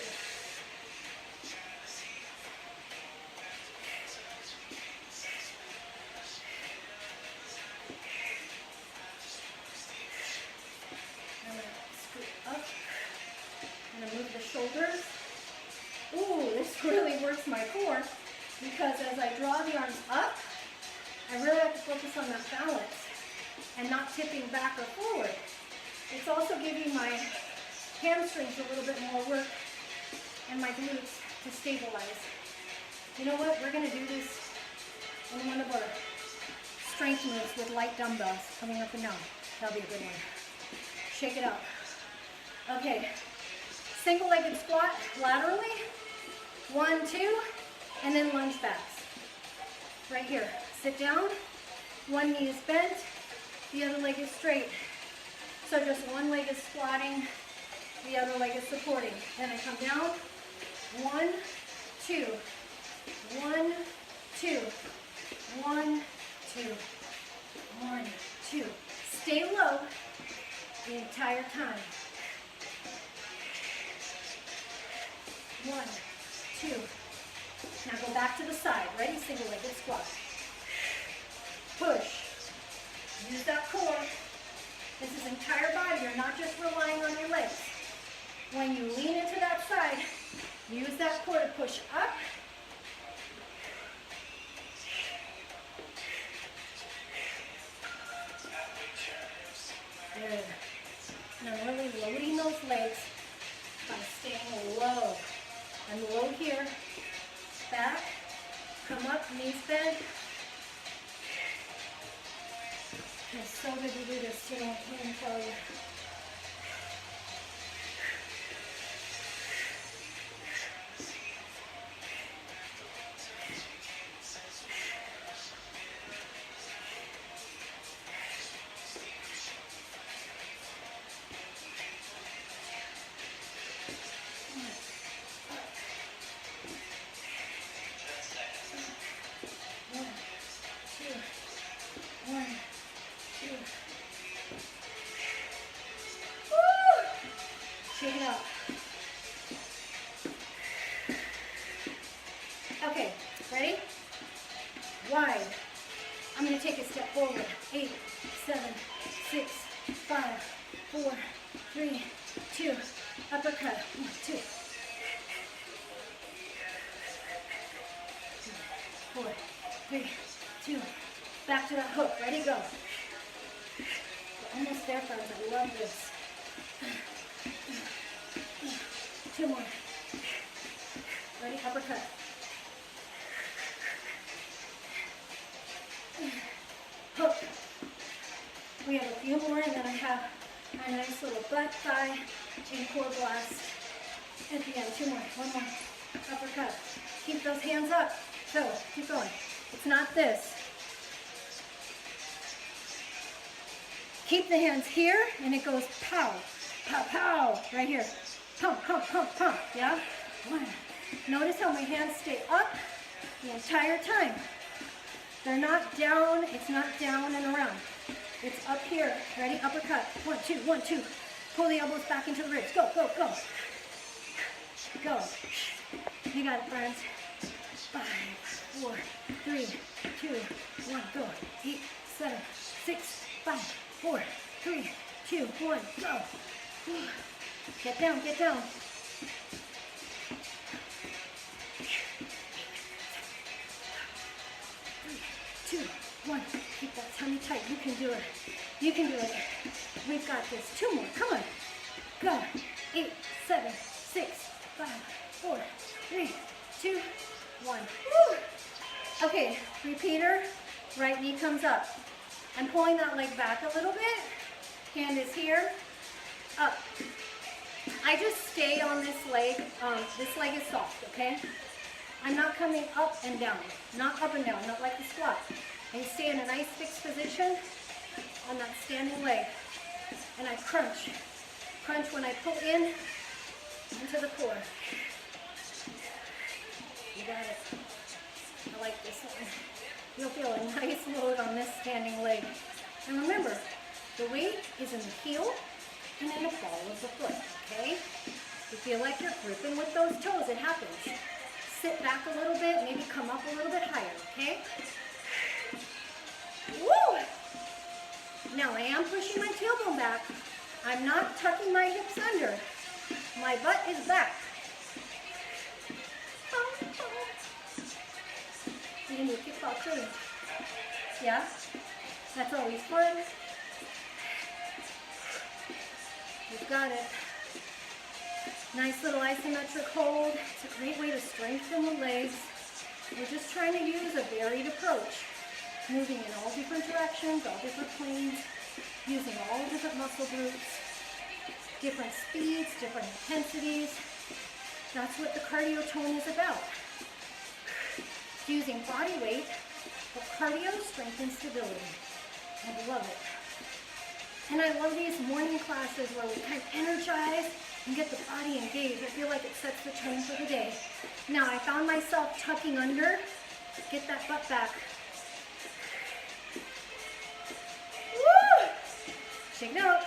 I'm going to scoot up. I'm going to move the shoulders. Ooh, this really works my core because as I draw the arms up, I really have to focus on that balance and not tipping back or forward. It's also giving my hamstrings a little bit more work and my glutes to stabilize. You know what? We're going to do this in one of our strength moves with light dumbbells coming up and down. That'll be a good one. Shake it out. Okay. Single-legged squat laterally. 1, 2, and then lunge backs. Right here. Sit down. One knee is bent. The other leg is straight. So just one leg is squatting. The other leg is supporting. Then I come down. 1, 2. 1, 2. 1, 2. 1, 2. Stay low the entire time. 1, 2. Now go back to the side. Ready? Single-legged squat. Push. Use that core. This is entire body. You're not just relying on your legs. When you lean into that side, use that core to push up. Good. And I'm really loading those legs by staying low. I'm low here. Back. Come up, knees bent. It's so good to do this, too, I can't even tell you. Shake it out. Okay, ready? Wide. I'm going to take a step forward. 8, 7, 6, 5, 4, 3, 2. Uppercut. 1, 2. 4, 3, 2. Back to that hook. Ready? Go. We're almost there, friends. I love this. 2 more. Ready? Uppercut. Hook. We have a few more, and then I have a nice little butt, thigh, and core blast at the end. 2 more. 1 more. Uppercut. Keep those hands up. So, keep going. It's not this. Keep the hands here, and it goes pow, pow, pow, right here. Pump, pump, pump, pump, yeah? 1. Notice how my hands stay up the entire time. They're not down, it's not down and around. It's up here. Ready? Uppercut. 1, 2, 1, 2. Pull the elbows back into the ribs. Go, go, go. Go. You got it, friends. 5, 4, 3, 2, 1, go. 8, 7, 6, 5, 4, 3, 2, 1, go. Get down, get down. 3, 2, 1. Keep that tummy tight. You can do it. You can do it. We've got this. 2 more. Come on. Go. 8, 7, 6, 5, 4, 3, 2, 1. Woo. Okay, repeater. Right knee comes up. I'm pulling that leg back a little bit. Hand is here. Up. I just stay on this leg. This leg is soft, okay? I'm not coming up and down. Not up and down, not like the squat. I stay in a nice fixed position on that standing leg. And I crunch. Crunch when I pull in into the core. You got it. I like this one. You'll feel a nice load on this standing leg. And remember, the weight is in the heel and in the ball of the foot, okay? You feel like you're gripping with those toes, it happens. Sit back a little bit, maybe come up a little bit higher, okay? Woo! Now I am pushing my tailbone back. I'm not tucking my hips under. My butt is back. You can do a kickball too. Yeah? That's always fun. You've got it. Nice little isometric hold. It's a great way to strengthen the legs. We're just trying to use a varied approach. Moving in all different directions, all different planes, using all different muscle groups, different speeds, different intensities. That's what the cardio tone is about. Using body weight, but cardio, strength, and stability. I love it. And I love these morning classes where we kind of energize and get the body engaged. I feel like it sets the tone for the day. Now I found myself tucking under. Get that butt back. Woo! Shake it out.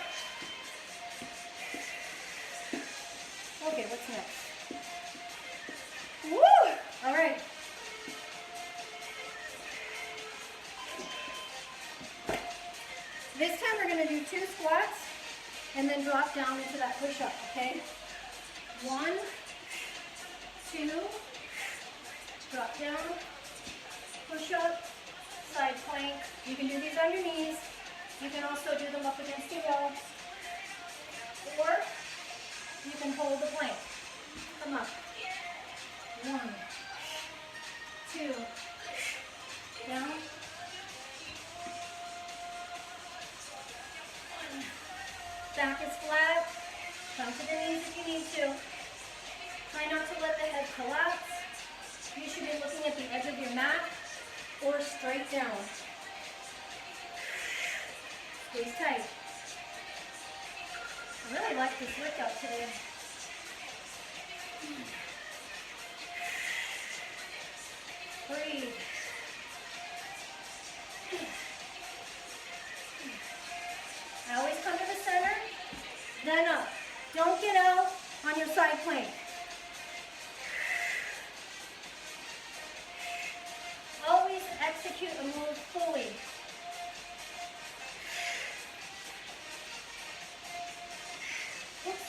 Okay, what's next? Woo! All right. This time we're going to do 2 squats and then drop down into that push-up, okay? 1, 2, drop down, push-up, side plank. You can do these on your knees. You can also do them up against your wall. Or you can hold the plank. Come up. 1, 2, down. Back is flat. Come to the knees if you need to. Try not to let the head collapse. You should be looking at the edge of your mat or straight down. Squeeze tight. I really like this workout today. Breathe. I always come to the center, then up. Don't get out on your side plank. Always execute a move fully. Oops.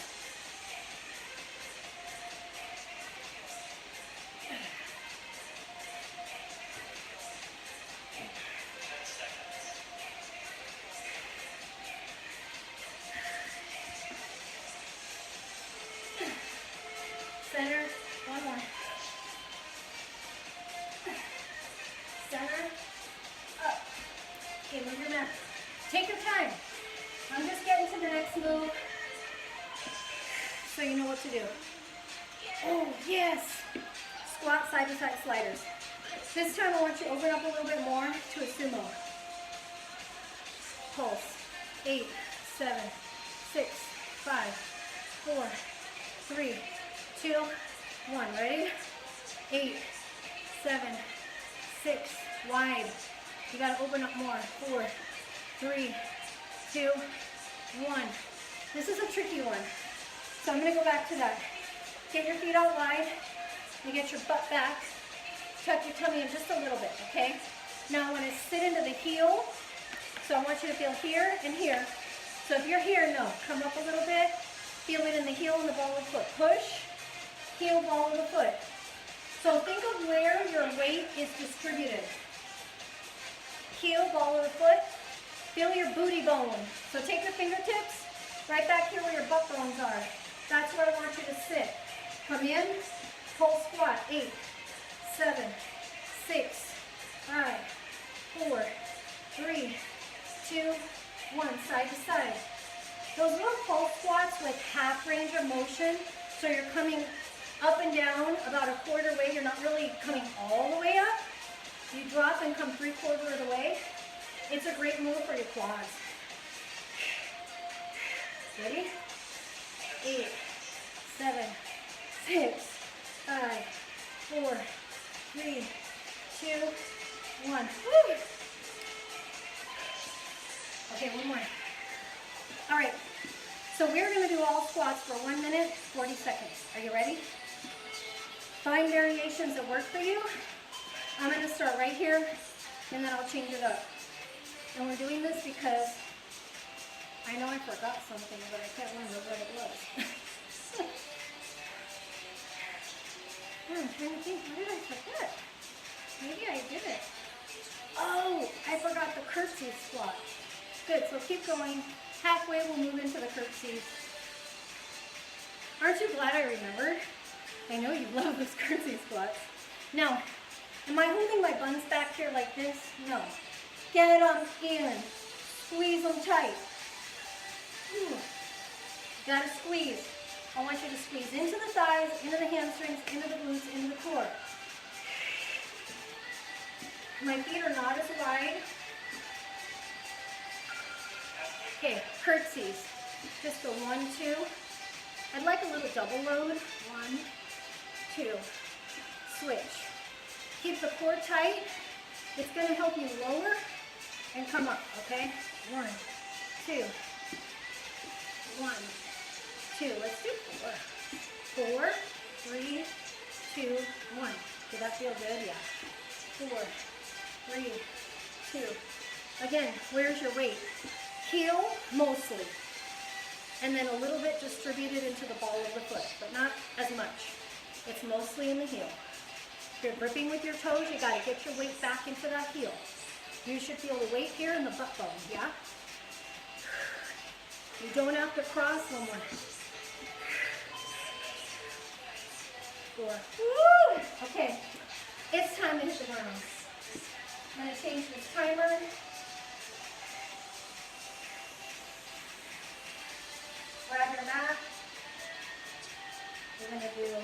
Center, one more. Center, up. Okay, move your mat. Take your time. I'm just getting to the next move so you know what to do. Oh, yes. Squat, side to side sliders. This time I want you to open up a little bit more to a sumo. Pulse. 8, 7, 6, 5, 4, 3, 2, 1. Ready? 8, 7, 6, wide. You gotta open up more. 4, 3, 2, 1. This is a tricky one. So I'm gonna go back to that. Get your feet out wide. You get your butt back. Tuck your tummy in just a little bit, okay? Now I want to sit into the heel. So I want you to feel here and here. So if you're here, no. Come up a little bit. Feel it in the heel and the ball of the foot. Push. Heel, ball of the foot. So think of where your weight is distributed. heel, ball of the foot. Feel your booty bone. So take your fingertips right back here where your butt bones are. That's where I want you to sit. Come in, full squat. 8, 7, 6, 5, 4, 3, 2, 1. Side to side. Those little pulse squats with half range of motion, so you're coming up and down about a quarter way. You're not really coming all the way up. You drop and come 3/4 of the way. It's a great move for your quads. Ready? 8, 7, 6, 5, 4, 3, 2, 1. Woo! Okay, one more. All right, so we're going to do all squats for 1 minute, 40 seconds. Are you ready? Find variations that work for you. I'm going to start right here, and then I'll change it up. And we're doing this because I know I forgot something, but I can't remember what it was. I'm trying to think, what did I forget? Maybe I did it. Oh, I forgot the curtsy squat. Good, so keep going. Halfway, we'll move into the curtsies. Aren't you glad I remembered? I know you love those curtsy squats. Now, am I holding my buns back here like this? No. Get them in. Squeeze them tight. Gotta squeeze. I want you to squeeze into the thighs, into the hamstrings, into the glutes, into the core. My feet are not as wide. Okay, curtsies. Just go 1, 2. I'd like a little double load. 1, 2. Switch. Keep the core tight. It's going to help you lower and come up, okay? 1, 2. 1, 2. Let's do 4. 4, 3, 2, 1. Did that feel good? Yeah. 4, 3, 2. Again, where's your weight? Heel mostly, and then a little bit distributed into the ball of the foot, but not as much. It's mostly in the heel. If you're gripping with your toes, you got to get your weight back into that heel. You should feel the weight here in the butt bone, yeah? You don't have to cross. One more. 4. Woo! Okay, it's time to hit the ground. I'm going to change this timer. Grab your mat. We're going to do 1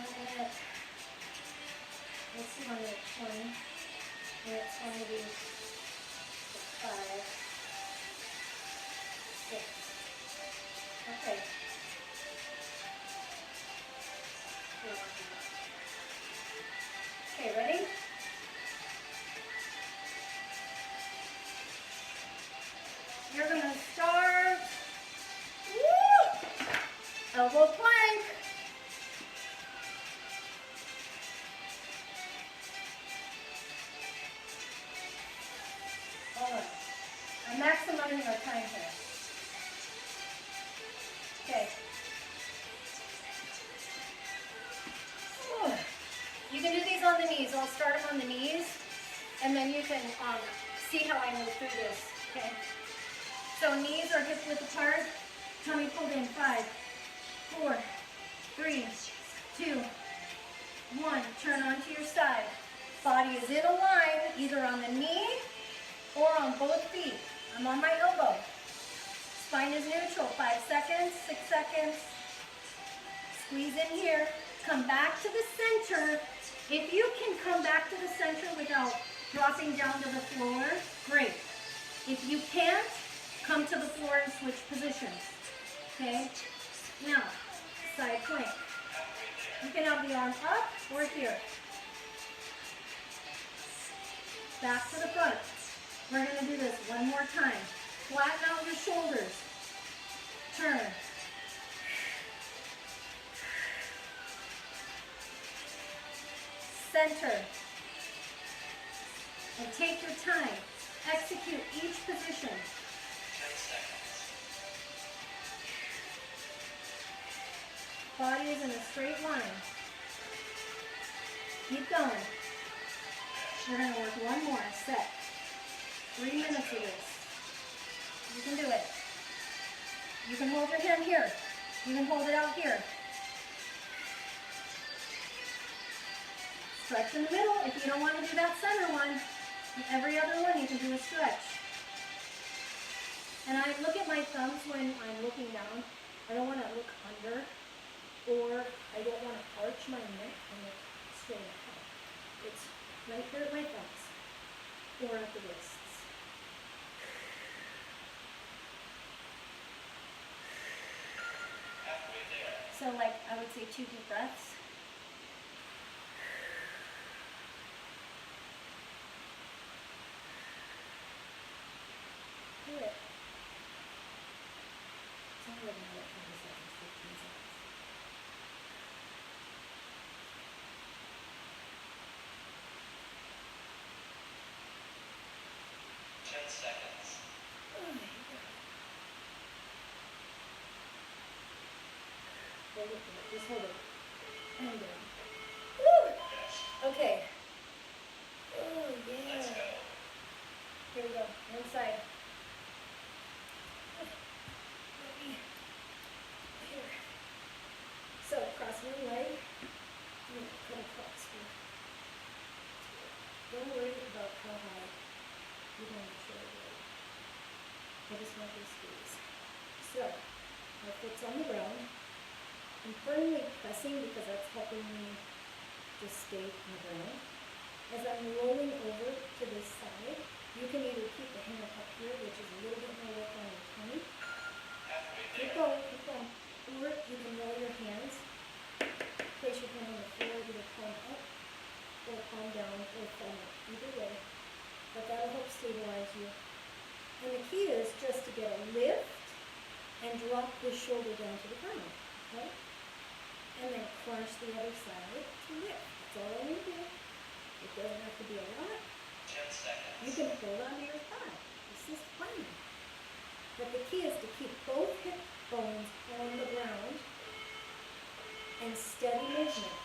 minute. Let's see, 1 minute 20. Minute 20 to 5, 6. Okay. Okay, ready? You're going to start. Woo! Elbow plank. All right. I'm maximizing our time here. Okay. Whew. You can do these on the knees. I'll start them on the knees, and then you can see how I move through this. Okay. So knees are hip width apart. Tummy pulled in. 5, 4, 3, 2, 1. Turn onto your side. Body is in a line, either on the knee or on both feet. I'm on my elbow. Spine is neutral. 5 seconds, 6 seconds. Squeeze in here. Come back to the center. If you can come back to the center without dropping down to the floor, great. If you can't, come to the floor and switch positions. Okay? Now, side plank. You can have the arm up or here. Back to the front. We're going to do this one more time. Flatten out your shoulders. Turn. Center. And take your time. Execute each position. Body is in a straight line. Keep going. We're going to work one more set. 3 minutes of this. You can do it. You can hold your hand here. You can hold it out here. Stretch in the middle. If you don't want to do that center one, every other one you can do a stretch. And I look at my thumbs when I'm looking down. I don't want to look under, or I don't want to arch my neck and look straight ahead. It's right here at my thumbs, or at the wrists. So like, I would say 2 deep breaths. Do it. It's only like 20 seconds, 15 seconds. Hold it, just hold it. And down. Woo! Okay. Oh, yeah. Let's go. Here we go. One side. Here. So, cross one leg. I'm going to cut across here. Don't worry about how high you're going to show it. I just want to squeeze. So, my foot's on the ground. I'm firmly pressing because that's helping me just stay on the ground. As I'm rolling over to this side, you can either keep the hand up here, which is a little bit more work on your tummy. Keep going, keep going. Or you can roll your hands, place your hand on the floor, either palm up or palm down or thumb up, either way. But that'll help stabilize you. And the key is just to get a lift and drop the shoulder down to the ground. Okay? And then crunch the other side to lift. That's all I need to do. It doesn't have to be a lot. 10 seconds. You can hold onto your thigh. This is fun. But the key is to keep both hip bones on the ground and steady movement.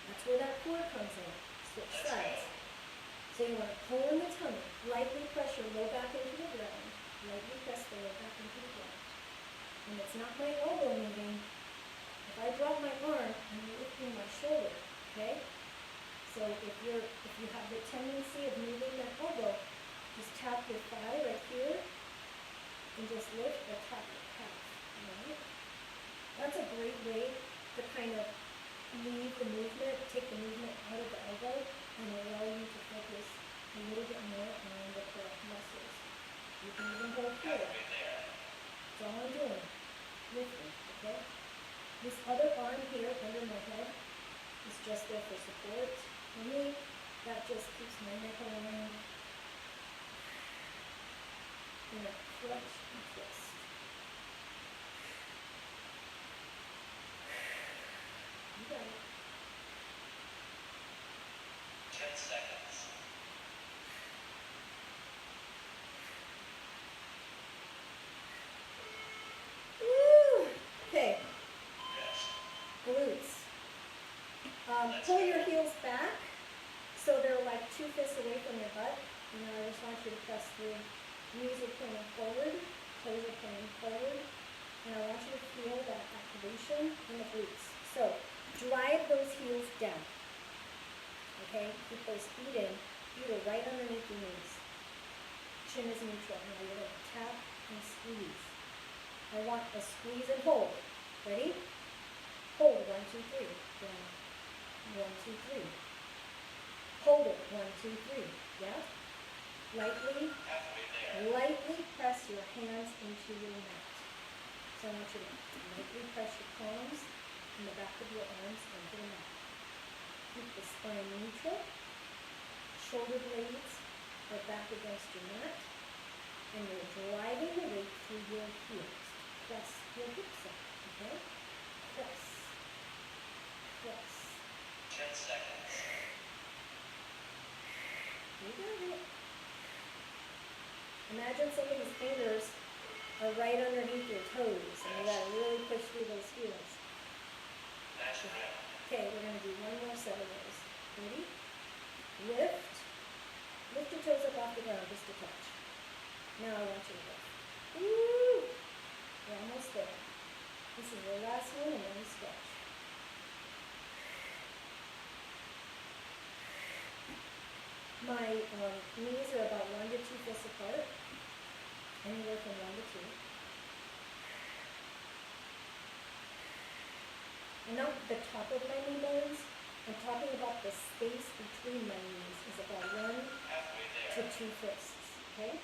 That's where that core comes in. Switch sides. So you want to pull in the tummy. Lightly press your low back into the ground. Lightly press the low back into the ground. And it's not my elbow moving. If I drop my arm, I'm lifting my shoulder, okay? So if you have the tendency of moving that elbow, just tap your thigh right here and just lift or tap your calf, all right? That's a great way to kind of leave the movement, take the movement out of the elbow and allow you to focus a little bit more on the core muscles. You can even hold here. That's all I'm doing. Lifting, okay? This other arm here under my head is just there for support. For me, that just keeps my neck aligned. And a crunch and twist. You got it. 10 seconds. Woo! Okay. Yes. Glutes. Pull your heels back so they're like 2 fists away from your butt. And then I just want you to press through. Knees are pointing forward, toes are pointing forward. And I want you to feel that activation in the glutes. So drive those heels down. Okay? Keep those feet in. Feet are right underneath your knees. Chin is neutral. Now you're going to tap and squeeze. I want a squeeze and hold. Ready? Hold. 1, 2, 3. Down. 1, 2, 3. Hold it. 1, 2, 3. Yeah? Lightly press your hands into your mat. So I want you to lightly press your palms and the back of your arms into the mat. Keep the spine neutral. Shoulder blades are back against your mat. And you're driving the weight through your heels. Press your hips up. Okay? Press. Press. 10 seconds. You got it. Imagine somebody's fingers are right underneath your toes, and you gotta really push through those heels. Okay, we're gonna do one more set of those. Ready? Lift Lift your toes up off the ground just a touch. Now I want you to lift. Woo! You're almost there. This is your last one and then you stretch. My knees are about 1 to 2 fists apart. Anywhere from 1 to 2. And now the top of my knee bones, I'm talking about the space between my knees is about 1 to 2 fists, okay?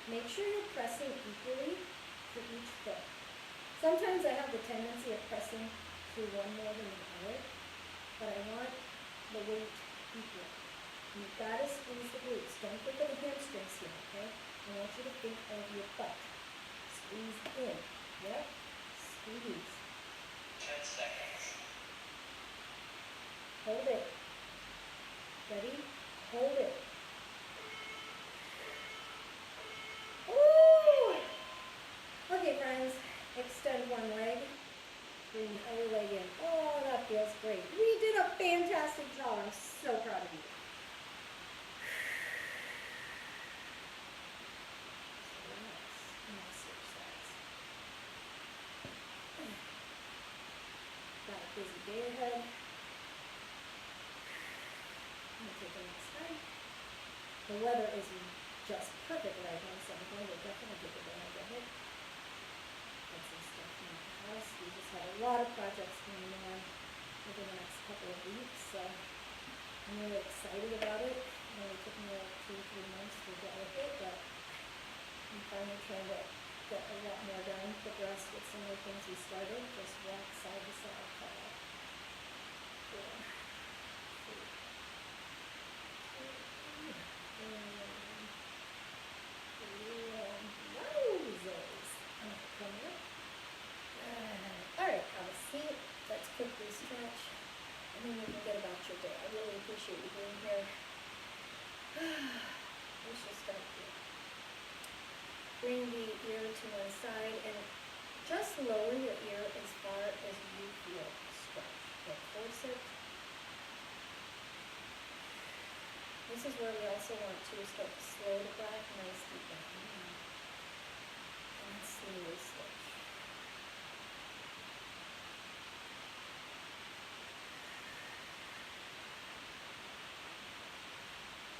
Make sure you're pressing equally for each foot. Sometimes I have the tendency of pressing through one more than the other, but I want the weight equal. You've got to squeeze the glutes. Don't think of the hamstrings here, okay? I want you to think of your butt. Squeeze in. Yep. Squeeze. 10 seconds. Hold it. Ready? Hold it. Ooh! Okay, friends. Extend one leg. Bring the other leg in. Oh, that feels great. We did a fantastic job. I'm so proud of you. Got a busy day ahead. I'm going to take the next time. The weather is just perfect right now, so I'm going to definitely take advantage of it. Get some stuff in the house. We just had a lot of projects going on over the next couple of weeks, so I'm really excited about it. It only took me like 2 or 3 months to get with it, but I'm finally trying to get a lot more done, progress with some of the things we started, just walk side to side, fall. 4, 3, wowzers. Come here. Alright, have a seat. Let's quickly stretch, and then we can get about your day. I really appreciate you being here. Let's just start here. Bring the ear to one side and just lower your ear as far as you feel stretch. Don't force it. This is where we also want to start to slow the breath, nice deep breath in. And slowly switch.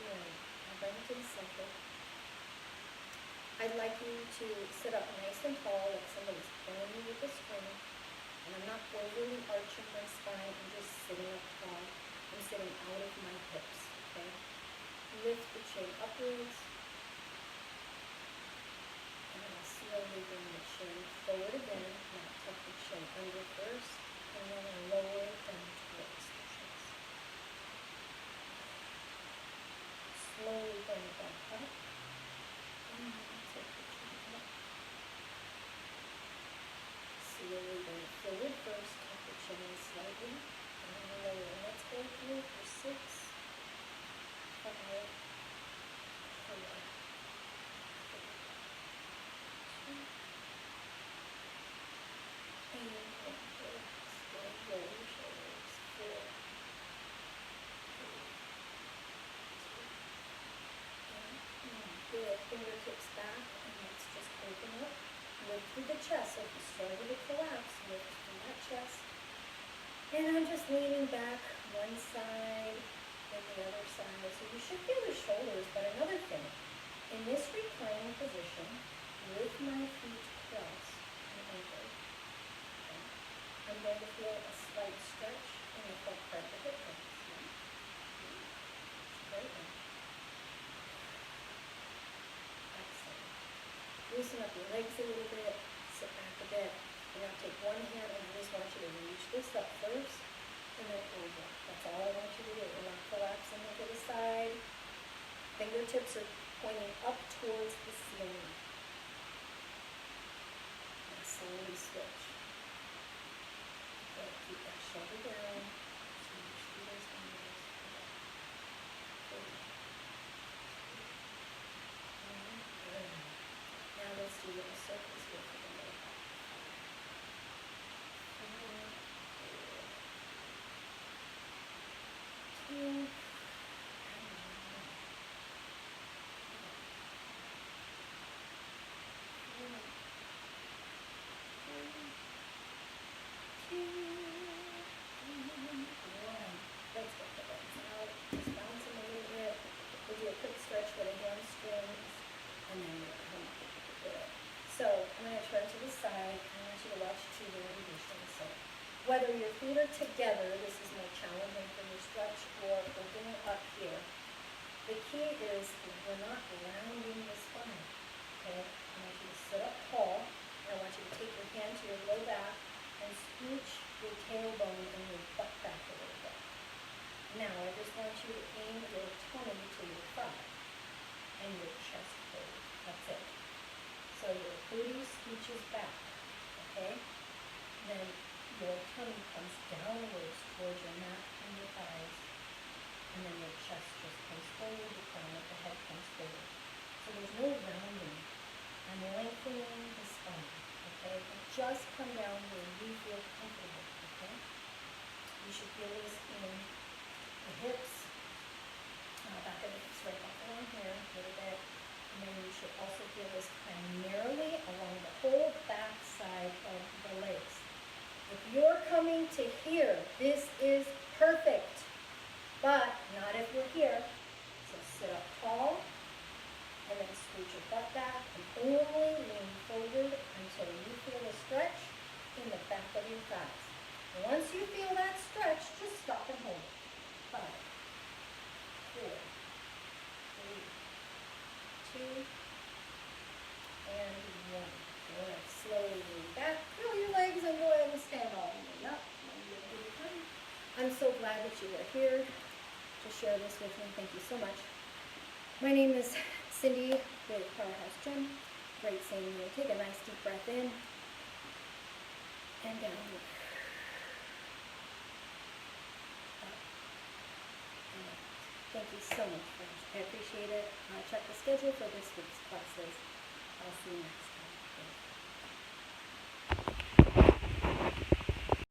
Good. Now bring it to the center. I'd like you to sit up nice and tall like somebody's pulling you with a string. And I'm not overly arching my spine, I'm just sitting up tall. I'm sitting out of my hips, okay? Lift the chin upwards. And then I'll slowly bring the chin forward again. Now tuck the chin under first, and then I'll lower it down towards the chest. Slowly bring it back up. And then take the chin up. Slowly bring it forward first, tuck the chin in slightly, and then lower. Let's go through for 6, 5, 4, 3, 2, and 1. Slowly roll your shoulders. 4, 3, 2, and 1. Good. Fingertips back, and let's just open up. Lift through the chest. So if you started to collapse, lift through that chest. And I'm just leaning back one side and the other side. So you should feel the shoulders, but another thing, in this reclining position, with my feet crossed and anchored, okay, I'm going to feel a slight stretch in the front part of the hip bones. Great one. Excellent. Loosen up your legs a little bit, sit back a bit, and now take one hand and I just want you to reach this up first and then over. That's all I want you to do. We're not collapsing into the side. Fingertips are pointing up towards the ceiling. And slowly switch. Good. Keep that shoulder down. Reach through those fingers. Good. Now let's do little circles here for the lower back. 4, 3, 2, and 1. quick stretch for the hamstrings, and then you'll come up good. So I'm going to turn to the side. I want you to watch two variations. So whether your feet are together, this is more challenging for your stretch, or holding it up here. The key is we're not rounding the spine, okay? I want you to sit up tall, and I want you to take your hand to your low back and scooch your tailbone and your butt back a little bit. Now, I just want you to aim your tummy to your thigh and your chest forward. That's it. So your booty scooches back, okay? Then your tummy comes downwards towards your mat and your thighs. And then your chest just comes forward, the crown of the head comes forward. So there's no rounding. I'm lengthening the spine, okay? And just come down where you feel comfortable, okay? You should feel this in the hips, back of the hips, right back along here, a little bit. And then you should also feel this primarily along the whole back side of the legs. If you're coming to here, this is perfect. But not if you're here. So sit up tall, and then scooch your butt back, and only lean forward until you feel a stretch in the back of your thighs. And once you feel that stretch, just stop and hold it. 5, 4, 3, 2, and 1. Good. Slowly lean back. Feel your legs and go ahead and stand all the way up. I'm so glad that you are here to share this with me. Thank you so much. My name is Cindy with Powerhouse Gym. Great seeing you. Take a nice deep breath in and down. Up and out. Thank you so much, friends. I appreciate it. Check the schedule for this week's classes. I'll see you next time.